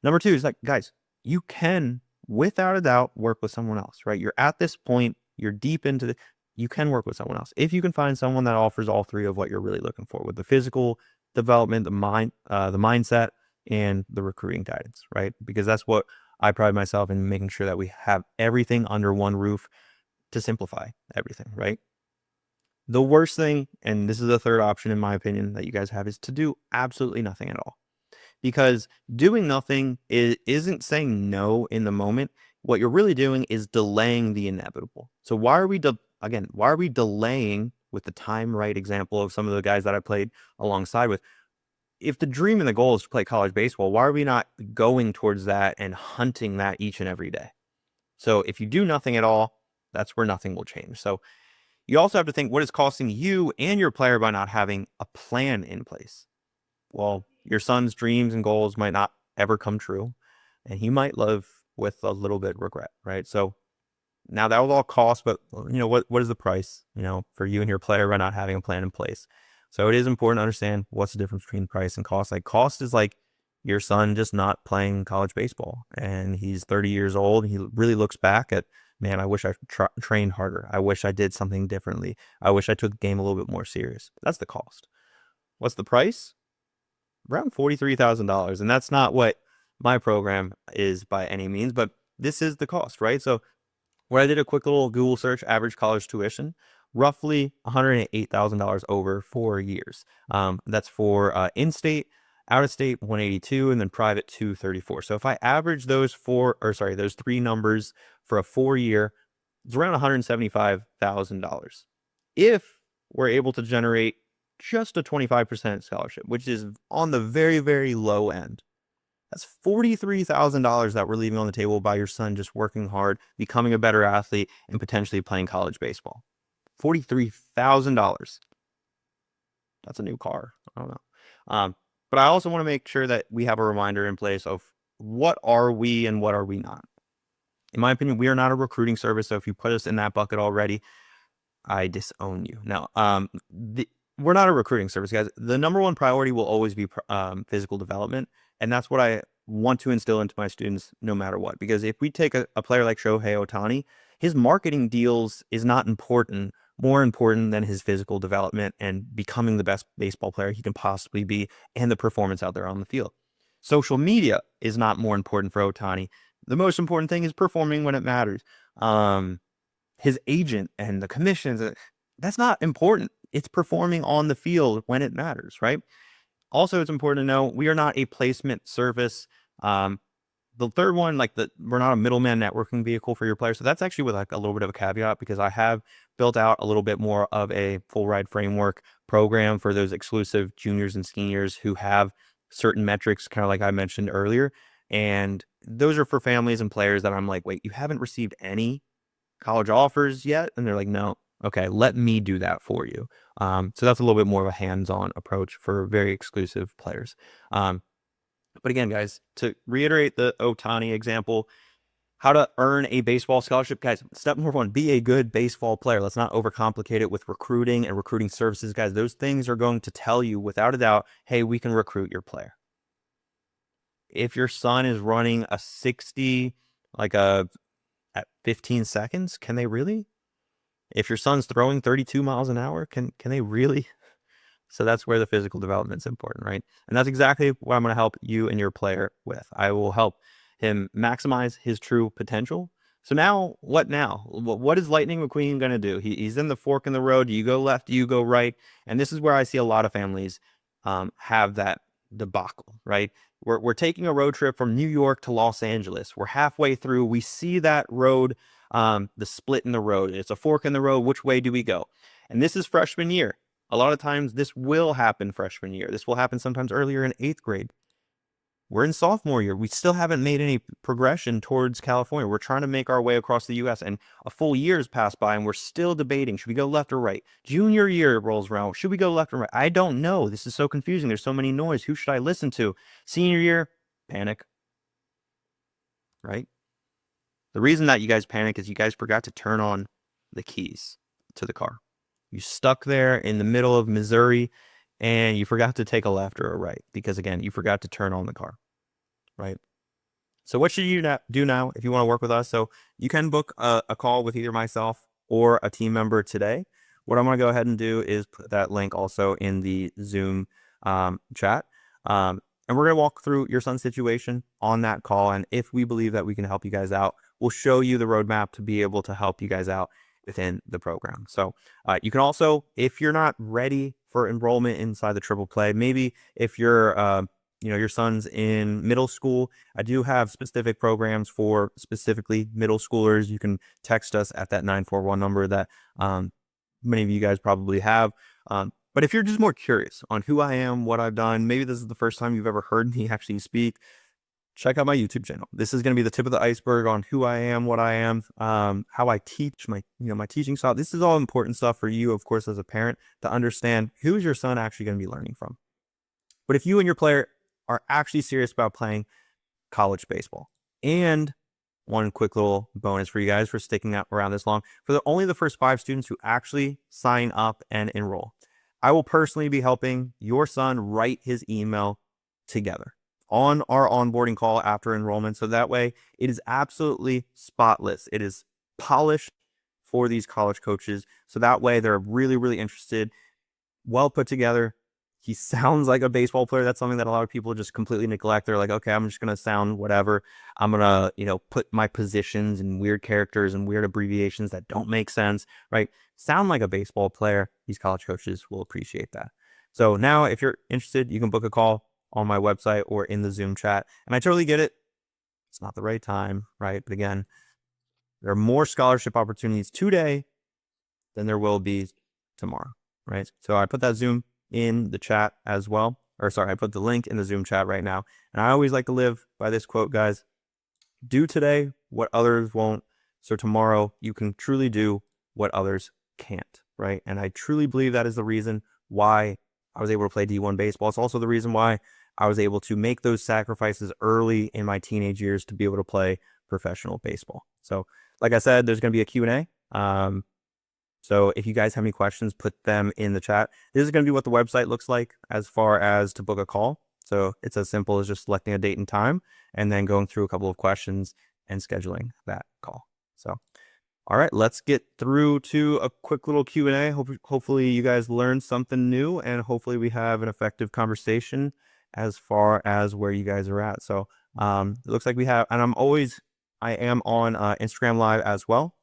Number two is like, guys, you can, without a doubt, work with someone else, right? You're at this point, you're deep into the, you can work with someone else. If you can find someone that offers all three of what you're really looking for with the physical development, the mindset, and the recruiting guidance, right? Because that's what I pride myself in, making sure that we have everything under one roof to simplify everything, right? The worst thing, and this is the third option in my opinion that you guys have, is to do absolutely nothing at all. Because doing nothing isn't saying no in the moment. What you're really doing is delaying the inevitable. So why are we delaying, with the time right example of some of the guys that I played alongside with? If the dream and the goal is to play college baseball, why are we not going towards that and hunting that each and every day? So if you do nothing at all, that's where nothing will change. So you also have to think what is costing you and your player by not having a plan in place. Well, your son's dreams and goals might not ever come true, and he might live with a little bit of regret, right? So now that will all cost, but what is the price, for you and your player by not having a plan in place? So it is important to understand what's the difference between price and cost. Like cost is like your son just not playing college baseball, and he's 30 years old. He really looks back at, man, I wish I trained harder. I wish I did something differently. I wish I took the game a little bit more serious. That's the cost. What's the price? Around $43,000. And that's not what my program is by any means, but this is the cost, right? So where I did a quick little Google search, average college tuition, roughly $108,000 over 4 years. That's for in-state, out-of-state 182, and then private 234. So if I average those those three numbers for a 4-year, it's around $175,000. If we're able to generate just a 25% scholarship, which is on the very, very low end, that's $43,000 that we're leaving on the table by your son just working hard, becoming a better athlete, and potentially playing college baseball. $43,000. That's a new car. I don't know. But I also want to make sure that we have a reminder in place of what are we and what are we not. In my opinion, we are not a recruiting service. So if you put us in that bucket already, I disown you. Now, we're not a recruiting service, guys. The number one priority will always be physical development. And that's what I want to instill into my students no matter what. Because if we take a player like Shohei Ohtani, his marketing deals is not more important than his physical development and becoming the best baseball player he can possibly be and the performance out there on the field. Social media is not more important for Ohtani. The most important thing is performing when it matters. His agent and the commissions, that's not important. It's performing on the field when it matters, right? Also, it's important to know we are not a placement service. The third one, we're not a middleman networking vehicle for your player. So that's actually with like a little bit of a caveat, because I have built out a little bit more of a full ride framework program for those exclusive juniors and seniors who have certain metrics, kind of like I mentioned earlier. And those are for families and players that I'm like, wait, you haven't received any college offers yet? And they're like, no. Okay, let me do that for you. So that's a little bit more of a hands-on approach for very exclusive players. But again, guys, to reiterate the Ohtani example, how to earn a baseball scholarship, guys, step number one, be a good baseball player. Let's not overcomplicate it with recruiting and recruiting services, guys. Those things are going to tell you without a doubt, hey, we can recruit your player. If your son is running a 60, at 15 seconds, can they really? If your son's throwing 32 miles an hour, can they really? So that's where the physical development is important, right? And that's exactly what I'm going to help you and your player with. I will help him maximize his true potential. So now, what now? What is Lightning McQueen going to do? He's in the fork in the road. Do you go left? Do you go right? And this is where I see a lot of families have that debacle, right? We're taking a road trip from New York to Los Angeles. We're halfway through. We see that road the split in the road. It's a fork in the road. Which way do we go? And this is freshman year. A lot of times this will happen freshman year. This will happen sometimes earlier in 8th grade. We're in sophomore year. We still haven't made any progression towards California. We're trying to make our way across the U.S. and a full year's passed by and we're still debating. Should we go left or right? Junior year rolls around. Should we go left or right? I don't know. This is so confusing. There's so many noise. Who should I listen to? Senior year, panic, right? The reason that you guys panic is you guys forgot to turn on the keys to the car. You stuck there in the middle of Missouri and you forgot to take a left or a right because, again, you forgot to turn on the car, right? So what should you do now if you want to work with us? So you can book a call with either myself or a team member today. What I'm going to go ahead and do is put that link also in the Zoom chat. And we're going to walk through your son's situation on that call. And if we believe that we can help you guys out, we'll show you the roadmap to be able to help you guys out within the program. So you can also, if you're not ready for enrollment inside the triple play, maybe if you're, your son's in middle school, I do have specific programs for specifically middle schoolers. You can text us at that 941 number that many of you guys probably have. But if you're just more curious on who I am, what I've done, maybe this is the first time you've ever heard me actually speak, check out my YouTube channel. This is going to be the tip of the iceberg on who I am, what I am, how I teach, my teaching style. This is all important stuff for you, of course, as a parent to understand who's your son actually going to be learning from. But if you and your player are actually serious about playing college baseball, and one quick little bonus for you guys for sticking out around this long, for only the first 5 students who actually sign up and enroll, I will personally be helping your son write his email together on our onboarding call after enrollment. So that way it is absolutely spotless. It is polished for these college coaches. So that way they're really, really interested, well put together. He sounds like a baseball player. That's something that a lot of people just completely neglect. They're like, okay, I'm just going to sound whatever. I'm going to, put my positions and weird characters and weird abbreviations that don't make sense, right? Sound like a baseball player. These college coaches will appreciate that. So now if you're interested, you can book a call on my website or in the Zoom chat. And I totally get it. It's not the right time, right? But again, there are more scholarship opportunities today than there will be tomorrow, right? So I put that Zoom in the chat as well. I put the link in the Zoom chat right now. And I always like to live by this quote, guys. Do today what others won't, so tomorrow you can truly do what others can't, right? And I truly believe that is the reason why I was able to play D1 baseball. It's also the reason why I was able to make those sacrifices early in my teenage years to be able to play professional baseball. So like I said, there's going to be a Q&A. So if you guys have any questions, put them in the chat. This is going to be what the website looks like as far as to book a call. So it's as simple as just selecting a date and time and then going through a couple of questions and scheduling that call. So, all right, let's get through to a quick little Q&A. Hopefully you guys learned something new and hopefully we have an effective conversation as far as where you guys are at. So it looks like we have, and I am on Instagram Live as well.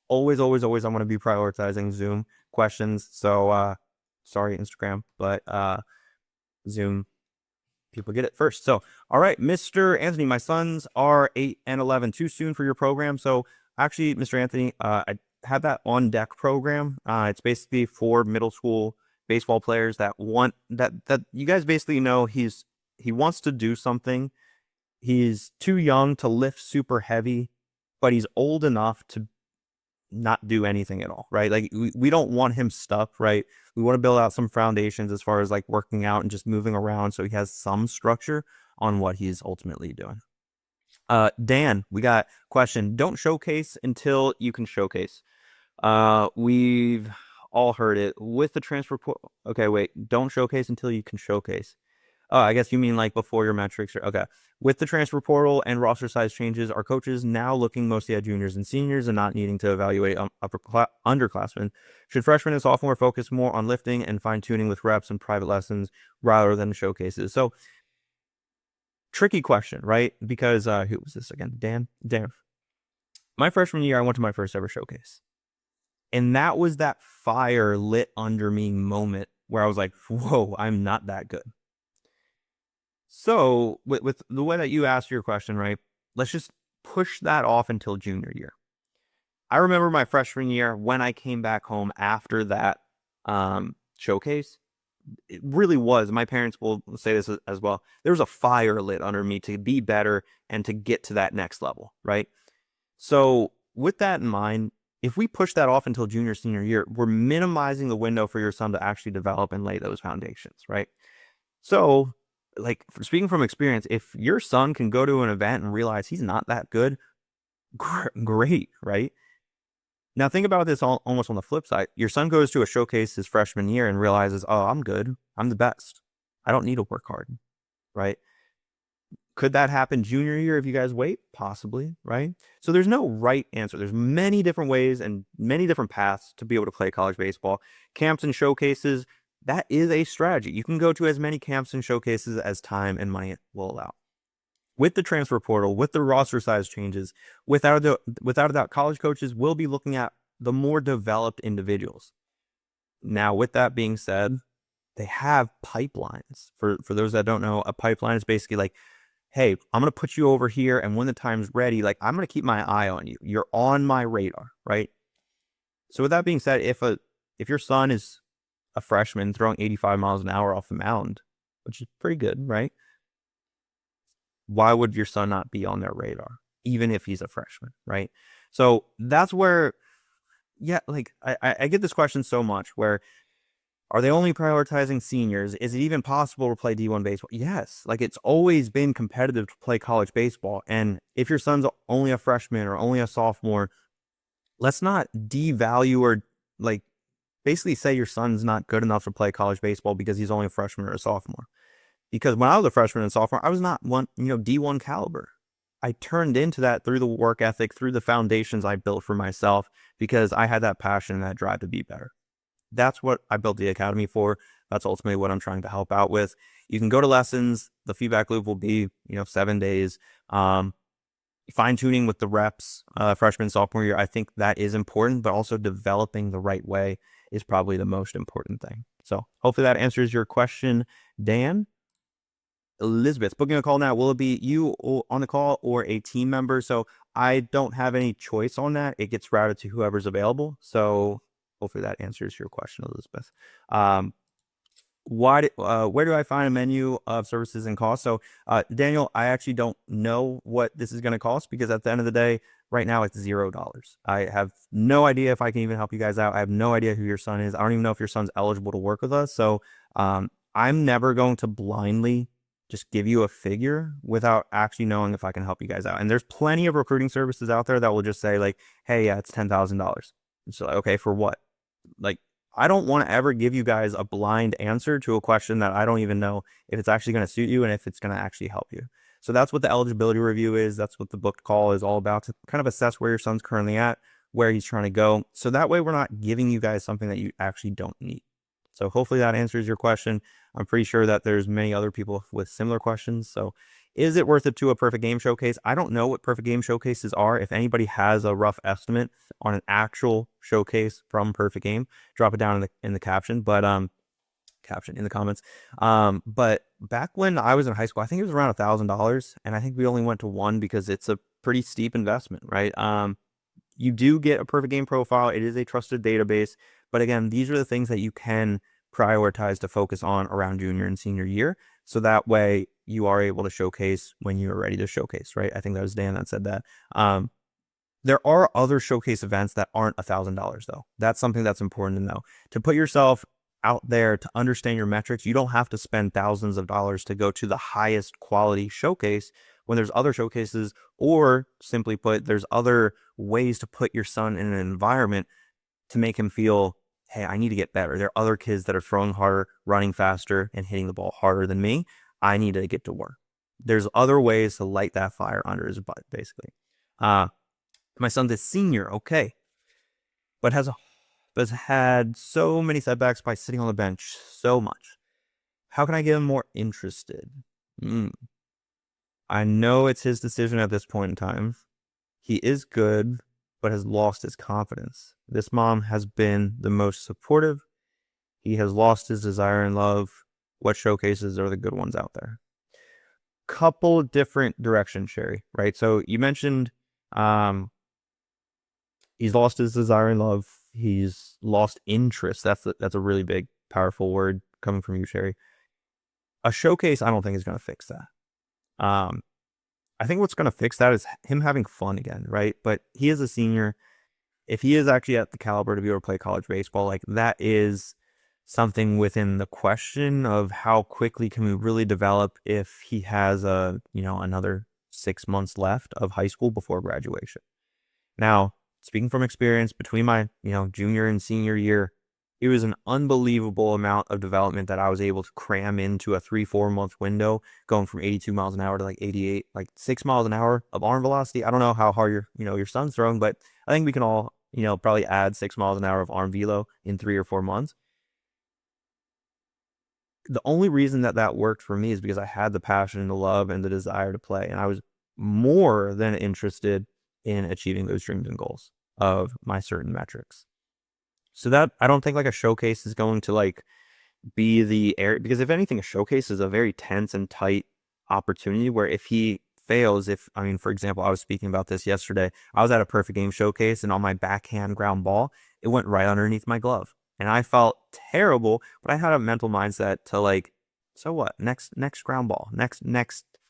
Always, I'm going to be prioritizing Zoom questions. So sorry, Instagram, but Zoom people get it first. So, all right, Mr. Anthony, my sons are 8 and 11. Too soon for your program. So actually, Mr. Anthony, I have that on deck program. It's basically for middle school baseball players that want that you guys basically know he wants to do something. He's too young to lift super heavy, but he's old enough to not do anything at all, right? Like we don't want him stuck, right? We want to build out some foundations as far as like working out and just moving around so he has some structure on what he's ultimately doing. Dan, we got question. Don't showcase until you can showcase. We've all heard it with the transfer. Okay, wait. Don't showcase until you can showcase. Oh, I guess you mean like before your metrics. Okay. With the transfer portal and roster size changes, are coaches now looking mostly at juniors and seniors and not needing to evaluate underclassmen? Should freshmen and sophomore focus more on lifting and fine-tuning with reps and private lessons rather than showcases? So, tricky question, right? Because who was this again? Dan. My freshman year, I went to my first ever showcase. And that was that fire lit under me moment where I was like, whoa, I'm not that good. So with the way that you asked your question, right, let's just push that off until junior year. I remember my freshman year when I came back home after that showcase. It really was. My parents will say this as well. There was a fire lit under me to be better and to get to that next level, right? So with that in mind, if we push that off until junior, senior year, we're minimizing the window for your son to actually develop and lay those foundations, right? So, like, speaking from experience, if your son can go to an event and realize he's not that good, great, right? Now, think about this almost on the flip side. Your son goes to a showcase his freshman year and realizes, oh, I'm good. I'm the best. I don't need to work hard, right? Could that happen junior year if you guys wait? Possibly, right? So there's no right answer. There's many different ways and many different paths to be able to play college baseball. Camps and showcases, that is a strategy. You can go to as many camps and showcases as time and money will allow. With the transfer portal, with the roster size changes, without a doubt, college coaches will be looking at the more developed individuals. Now, with that being said, they have pipelines. For those that don't know, a pipeline is basically like, hey, I'm going to put you over here, and when the time's ready, like, I'm going to keep my eye on you. You're on my radar, right? So with that being said, if your son is a freshman throwing 85 miles an hour off the mound, which is pretty good, right? Why would your son not be on their radar, even if he's a freshman, right? So that's where, yeah, like I get this question so much where, are they only prioritizing seniors? Is it even possible to play D1 baseball? Yes. Like, it's always been competitive to play college baseball. And if your son's only a freshman or only a sophomore, let's not devalue or like basically say your son's not good enough to play college baseball because he's only a freshman or a sophomore. Because when I was a freshman and sophomore, I was not D1 caliber. I turned into that through the work ethic, through the foundations I built for myself, because I had that passion and that drive to be better. That's what I built the academy for. That's ultimately what I'm trying to help out with. You can go to lessons. The feedback loop will be, 7 days. Fine tuning with the reps, freshman, sophomore year. I think that is important, but also developing the right way is probably the most important thing. So hopefully that answers your question, Dan. Elizabeth, booking a call now. Will it be you on the call or a team member? So I don't have any choice on that. It gets routed to whoever's available. So hopefully that answers your question, Elizabeth. Where do I find a menu of services and costs? So Daniel, I actually don't know what this is going to cost, because at the end of the day, right now it's $0. I have no idea if I can even help you guys out. I have no idea who your son is. I don't even know if your son's eligible to work with us. So I'm never going to blindly just give you a figure without actually knowing if I can help you guys out. And there's plenty of recruiting services out there that will just say like, hey, yeah, it's $10,000. It's like, okay, for what? Like, I don't want to ever give you guys a blind answer to a question that I don't even know if it's actually going to suit you and if it's going to actually help you. So that's what the eligibility review is. That's what the booked call is all about, to kind of assess where your son's currently at, where he's trying to go. So that way we're not giving you guys something that you actually don't need. So hopefully that answers your question. I'm pretty sure that there's many other people with similar questions. So is it worth it to a perfect game showcase? I don't know what perfect game showcases are. If anybody has a rough estimate on an actual showcase from perfect game, drop it down in the caption, but caption in the comments. But back when I was in high school, I think it was around $1,000, and I think we only went to one because it's a pretty steep investment, right? You do get a perfect game profile. It is a trusted database, but again, these are the things that you can prioritize to focus on around junior and senior year. So that way you are able to showcase when you're ready to showcase, right? I think that was Dan that said that. There are other showcase events that aren't $1,000 though. That's something that's important to know. To put yourself out there, to understand your metrics, you don't have to spend thousands of dollars to go to the highest quality showcase when there's other showcases, or simply put, there's other ways to put your son in an environment to make him feel, hey, I need to get better. There are other kids that are throwing harder, running faster, and hitting the ball harder than me. I need to get to work. There's other ways to light that fire under his butt, basically. My son's a senior, okay, but has had so many setbacks by sitting on the bench so much. How can I get him more interested? I know it's his decision at this point in time. He is good, but has lost his confidence. This mom has been the most supportive. He has lost his desire and love. What showcases are the good ones out there? Couple different directions, Sherry, right? So you mentioned He's lost his desire and love. He's lost interest. That's a really big, powerful word coming from you, Sherry. A showcase, I don't think is going to fix that. Um, I think what's going to fix that is him having fun again, right? But he is a senior. If he is actually at the caliber to be able to play college baseball, like that is something within the question of how quickly can we really develop if he has another 6 months left of high school before graduation. Now, speaking from experience, between my, junior and senior year, it was an unbelievable amount of development that I was able to cram into a 3-4 month window, going from 82 miles an hour to like 88, like 6 miles an hour of arm velocity. I don't know how hard your son's throwing, but I think we can all, probably add 6 miles an hour of arm velo in 3 or 4 months. The only reason that worked for me is because I had the passion and the love and the desire to play. And I was more than interested in achieving those dreams and goals of my certain metrics. So that I don't think like a showcase is going to like be the air, because if anything, a showcase is a very tense and tight opportunity where if he fails, if I mean, for example, I was speaking about this yesterday. I was at a perfect game showcase and on my backhand ground ball, it went right underneath my glove. And I felt terrible, but I had a mental mindset to like, so what? Next ground ball, next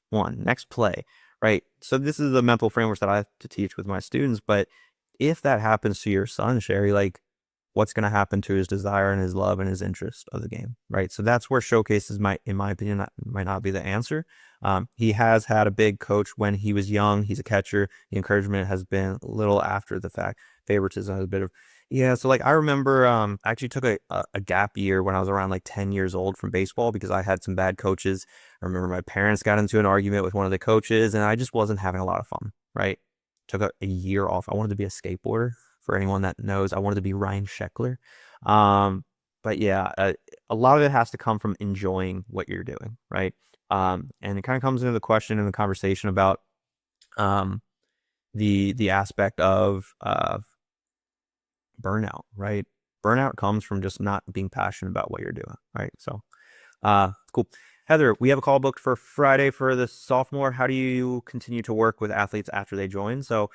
one, next play. Right. So this is the mental framework that I have to teach with my students. But if that happens to your son, Sherry, like what's going to happen to his desire and his love and his interest of the game, right? So that's where showcases might, in my opinion, might not be the answer. He has had a big coach when he was young. He's a catcher. The encouragement has been a little after the fact. Favoritism has a bit of, yeah. So like I remember, I actually took a gap year when I was around like 10 years old from baseball because I had some bad coaches. I remember my parents got into an argument with one of the coaches and I just wasn't having a lot of fun, right? Took a year off. I wanted to be a skateboarder. For anyone that knows, I wanted to be Ryan Sheckler. But yeah, a lot of it has to come from enjoying what you're doing, right? And it kind of comes into the question and the conversation about um, the aspect of burnout, right? Burnout comes from just not being passionate about what you're doing, right? So cool. Heather, we have a call booked for Friday for the sophomore. How do you continue to work with athletes after they join? So,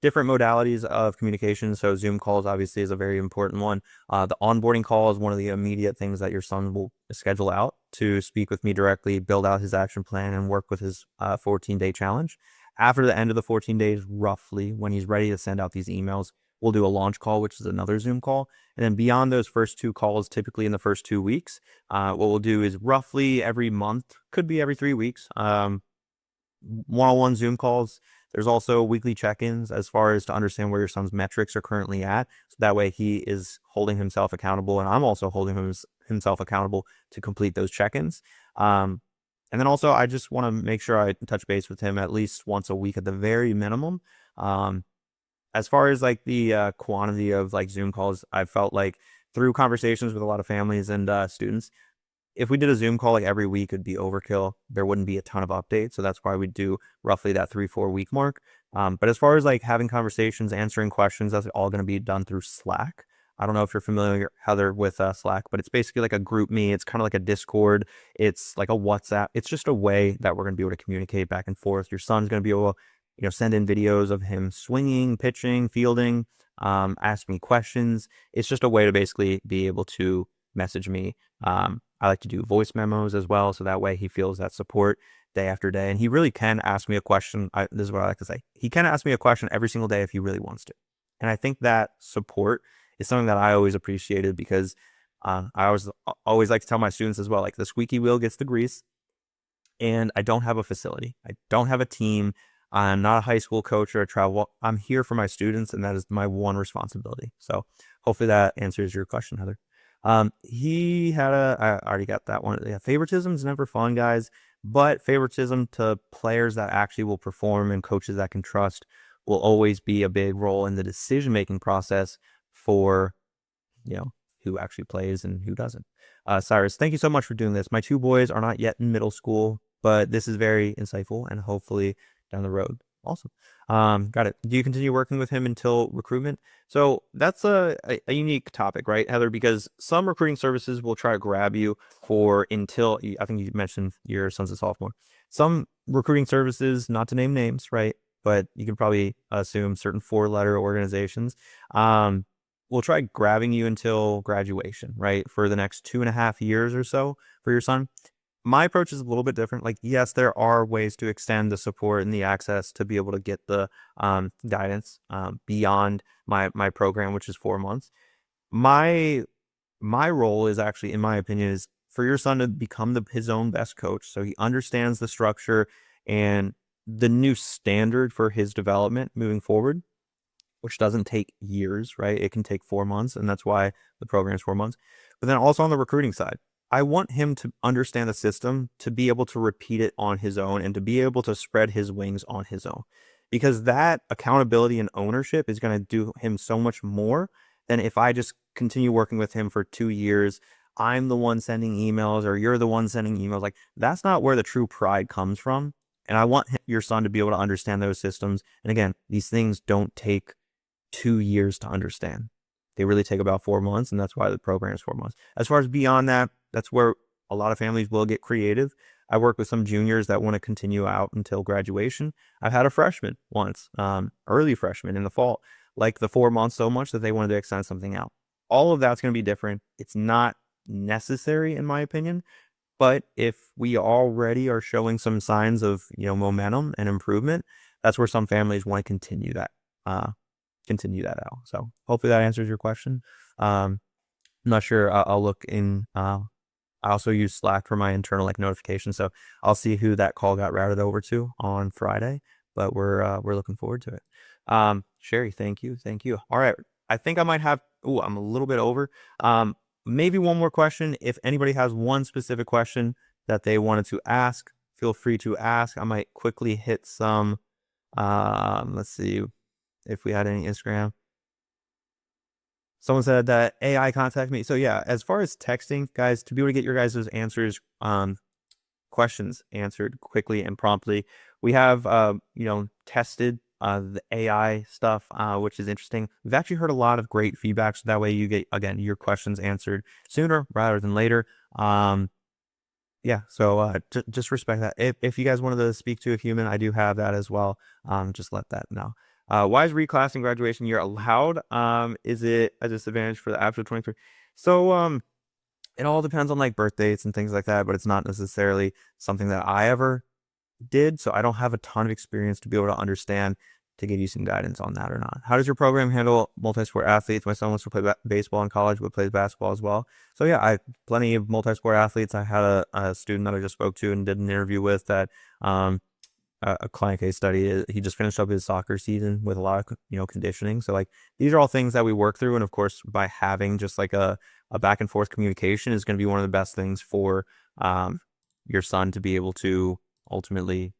different modalities of communication. So, Zoom calls obviously is a very important one. The onboarding call is one of the immediate things that your son will schedule out to speak with me directly, build out his action plan, and work with his 14-day challenge. After the end of the 14 days, roughly, when he's ready to send out these emails, we'll do a launch call, which is another Zoom call. And then beyond those first two calls, typically in the first 2 weeks, what we'll do is roughly every month, could be every 3 weeks, one-on-one Zoom calls. There's also weekly check-ins as far as to understand where your son's metrics are currently at. So that way he is holding himself accountable, and I'm also holding himself accountable to complete those check-ins. And then also, I just want to make sure I touch base with him at least once a week at the very minimum. As far as like the quantity of like Zoom calls, I felt like through conversations with a lot of families and students, if we did a Zoom call like every week, it'd be overkill. There wouldn't be a ton of updates. So that's why we do roughly that 3-4 week mark. But as far as like having conversations, answering questions, that's all going to be done through Slack. I don't know if you're familiar, Heather, with Slack, but it's basically like a group me. It's kind of like a Discord. It's like a WhatsApp. It's just a way that we're going to be able to communicate back and forth. Your son's going to be able to, send in videos of him swinging, pitching, fielding, ask me questions. It's just a way to basically be able to message me. I like to do voice memos as well, so that way he feels that support day after day. And he really can ask me a question. This is what I like to say. He can ask me a question every single day if he really wants to. And I think that support is something that I always appreciated because I always like to tell my students as well, like the squeaky wheel gets the grease. And I don't have a facility. I don't have a team. I'm not a high school coach or a travel. I'm here for my students, and that is my one responsibility. So hopefully that answers your question, Heather. He had I already got that one. Yeah, favoritism is never fun, guys, but favoritism to players that actually will perform and coaches that can trust will always be a big role in the decision-making process for, who actually plays and who doesn't. Cyrus, thank you so much for doing this. My two boys are not yet in middle school, but this is very insightful and hopefully down the road. Awesome. Got it. Do you continue working with him until recruitment? So that's a unique topic, right, Heather? Because some recruiting services will try to grab you for until, I think you mentioned your son's a sophomore. Some recruiting services, not to name names, right, but you can probably assume certain 4-letter organizations will try grabbing you until graduation, right? For the next 2.5 years or so for your son. My approach is a little bit different. Like, yes, there are ways to extend the support and the access to be able to get the guidance beyond my program, which is 4 months. My my role is actually, in my opinion, is for your son to become his own best coach, so he understands the structure and the new standard for his development moving forward, which doesn't take years, right? It can take 4 months, and that's why the program is 4 months. But then also on the recruiting side, I want him to understand the system, to be able to repeat it on his own, and to be able to spread his wings on his own. Because that accountability and ownership is going to do him so much more than if I just continue working with him for 2 years. I'm the one sending emails, or you're the one sending emails. Like, that's not where the true pride comes from. And I want your son to be able to understand those systems. And again, these things don't take 2 years to understand. They really take about 4 months, and that's why the program is 4 months. As far as beyond that, that's where a lot of families will get creative. I work with some juniors that want to continue out until graduation. I've had a freshman once, early freshman in the fall, like the 4 months so much that they wanted to extend something out. All of that's going to be different. It's not necessary, in my opinion. But if we already are showing some signs of, momentum and improvement, that's where some families want to continue that out. So hopefully that answers your question. I'm not sure. I'll look in. I also use Slack for my internal notifications, so I'll see who that call got routed over to on Friday. But we're looking forward to it. Sherry, thank you. All right, I think I might have. Oh, I'm a little bit over. Maybe one more question. If anybody has one specific question that they wanted to ask, feel free to ask. I might quickly hit some. Let's see if we had any Instagram. Someone said that AI contact me. So yeah, as far as texting, guys, to be able to get your guys' answers, questions answered quickly and promptly, we have, tested the AI stuff, which is interesting. We've actually heard a lot of great feedback. So that way you get, again, your questions answered sooner rather than later. Yeah, so just respect that. If you guys wanted to speak to a human, I do have that as well. Just let that know. Why is reclassing graduation year allowed? Is it a disadvantage for the after 23? So it all depends on birth dates and things like that, but it's not necessarily something that I ever did. So I don't have a ton of experience to be able to understand to give you some guidance on that or not. How does your program handle multi-sport athletes? My son wants to play baseball in college, but plays basketball as well. So yeah, I have plenty of multi-sport athletes. I had a student that I just spoke to and did an interview with that, a client case study. He just finished up his soccer season with a lot of, conditioning. So these are all things that we work through. And of course, by having just a back and forth communication is going to be one of the best things for, your son to be able to ultimately,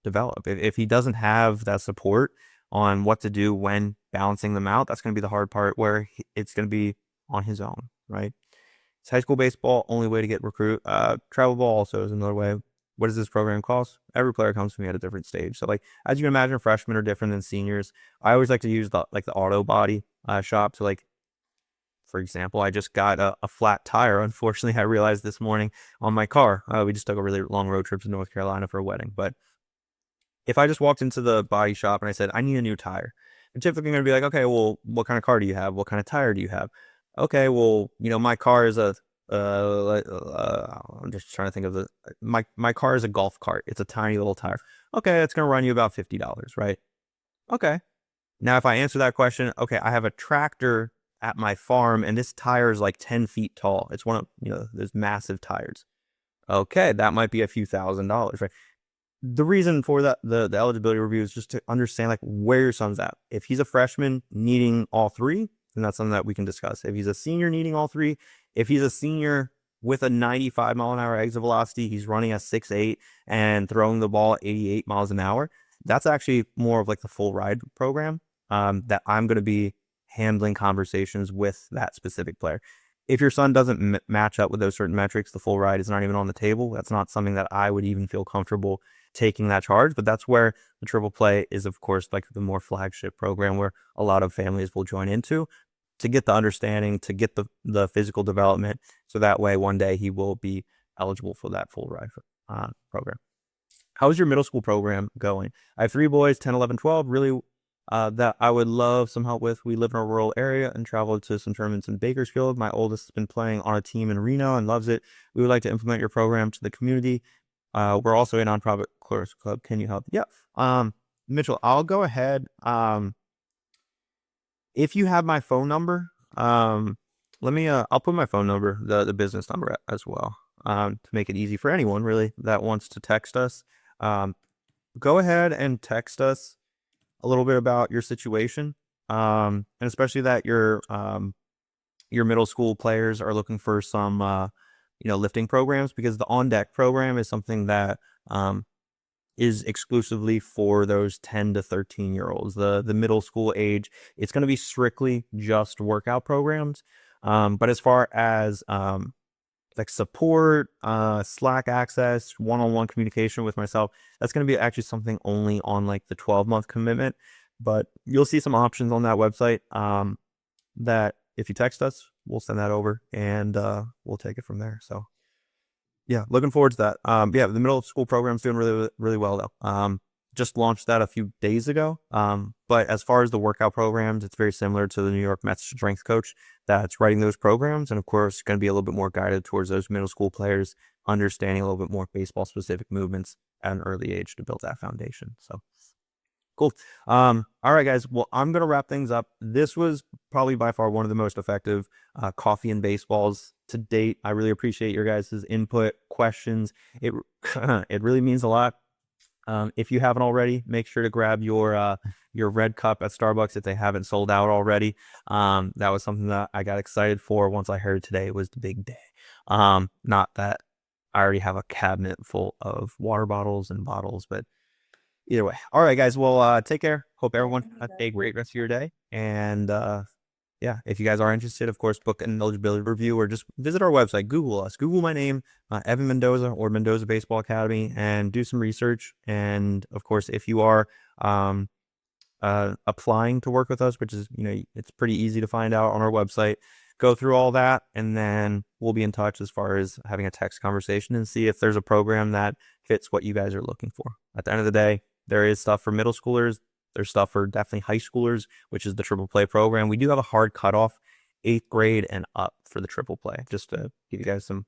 develop. If he doesn't have that support on what to do when balancing them out, that's going to be the hard part where it's going to be on his own, right? It's high school baseball, only way to get recruit. Travel ball also is another way. What does this program cost? Every player comes to me at a different stage. So as you can imagine, freshmen are different than seniors. I always like to use the auto body shop. So for example, I just got a flat tire. Unfortunately, I realized this morning on my car. We just took a really long road trip to North Carolina for a wedding. But if I just walked into the body shop and I said, I need a new tire, they're typically going to be like, okay, well, what kind of car do you have? What kind of tire do you have? Okay, well, my car is I'm just trying to think of my car is a golf cart. It's a tiny little tire. Okay, it's going to run you about $50, right? Okay. Now, if I answer that question, okay, I have a tractor at my farm and this tire is 10 feet tall. It's one of, those massive tires. Okay, that might be a few $1,000s, right? The reason for that, the eligibility review is just to understand where your son's at. If he's a freshman needing all three, then that's something that we can discuss. If he's a senior needing all three, if he's a senior with a 95-mile-an-hour exit velocity, he's running a 6.8 and throwing the ball at 88 miles an hour, that's actually more of the full ride program, that I'm going to be handling conversations with that specific player. If your son doesn't match up with those certain metrics, the full ride is not even on the table. That's not something that I would even feel comfortable taking that charge. But that's where the triple play is, of course, the more flagship program where a lot of families will join into to get the understanding, to get the physical development. So that way, one day he will be eligible for that full ride program. How's your middle school program going? I have 3 boys, 10, 11, 12, really that I would love some help with. We live in a rural area and travel to some tournaments in Bakersfield. My oldest has been playing on a team in Reno and loves it. We would like to implement your program to the community. We're also a nonprofit chorus club. Can you help? Yeah. Mitchell, I'll go ahead. If you have my phone number, let me, I'll put my phone number, the business number as well, to make it easy for anyone really that wants to text us. Go ahead and text us a little bit about your situation. And especially that your middle school players are looking for some, lifting programs, because the on deck program is something that, is exclusively for those 10 to 13-year-olds. The middle school age, it's going to be strictly just workout programs. But as far as like support, Slack access, one-on-one communication with myself, that's going to be actually something only on like the 12-month commitment. But you'll see some options on that website that if you text us, we'll send that over and we'll take it from there. So yeah, looking forward to that. Yeah, the middle school program's doing really, really well though. Just launched that a few days ago. But as far as the workout programs, it's very similar to the New York Mets strength coach that's writing those programs. And of course, going to be a little bit more guided towards those middle school players, understanding a little bit more baseball specific movements at an early age to build that foundation. So cool. All right, guys. Well, I'm going to wrap things up. This was probably by far one of the most effective coffee and baseballs to date. I really appreciate your guys' input, questions. It it really means a lot. If you haven't already, make sure to grab your red cup at Starbucks if they haven't sold out already. That was something that I got excited for once I heard today was the big day. Not that I already have a cabinet full of water bottles and bottles, but either way. All right, guys. Well, take care. Hope everyone has a great rest of your day. And yeah, if you guys are interested, of course, book an eligibility review or just visit our website. Google us. Google my name, Evan Mendoza or Mendoza Baseball Academy, and do some research. And of course, if you are applying to work with us, which is, it's pretty easy to find out on our website, go through all that, and then we'll be in touch as far as having a text conversation and see if there's a program that fits what you guys are looking for. At the end of the day, there is stuff for middle schoolers. There's stuff for definitely high schoolers, which is the triple play program. We do have a hard cutoff, 8th grade and up for the triple play, just to give you guys some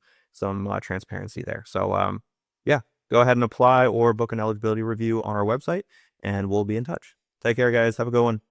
transparency there. So yeah, go ahead and apply or book an eligibility review on our website, and we'll be in touch. Take care, guys. Have a good one.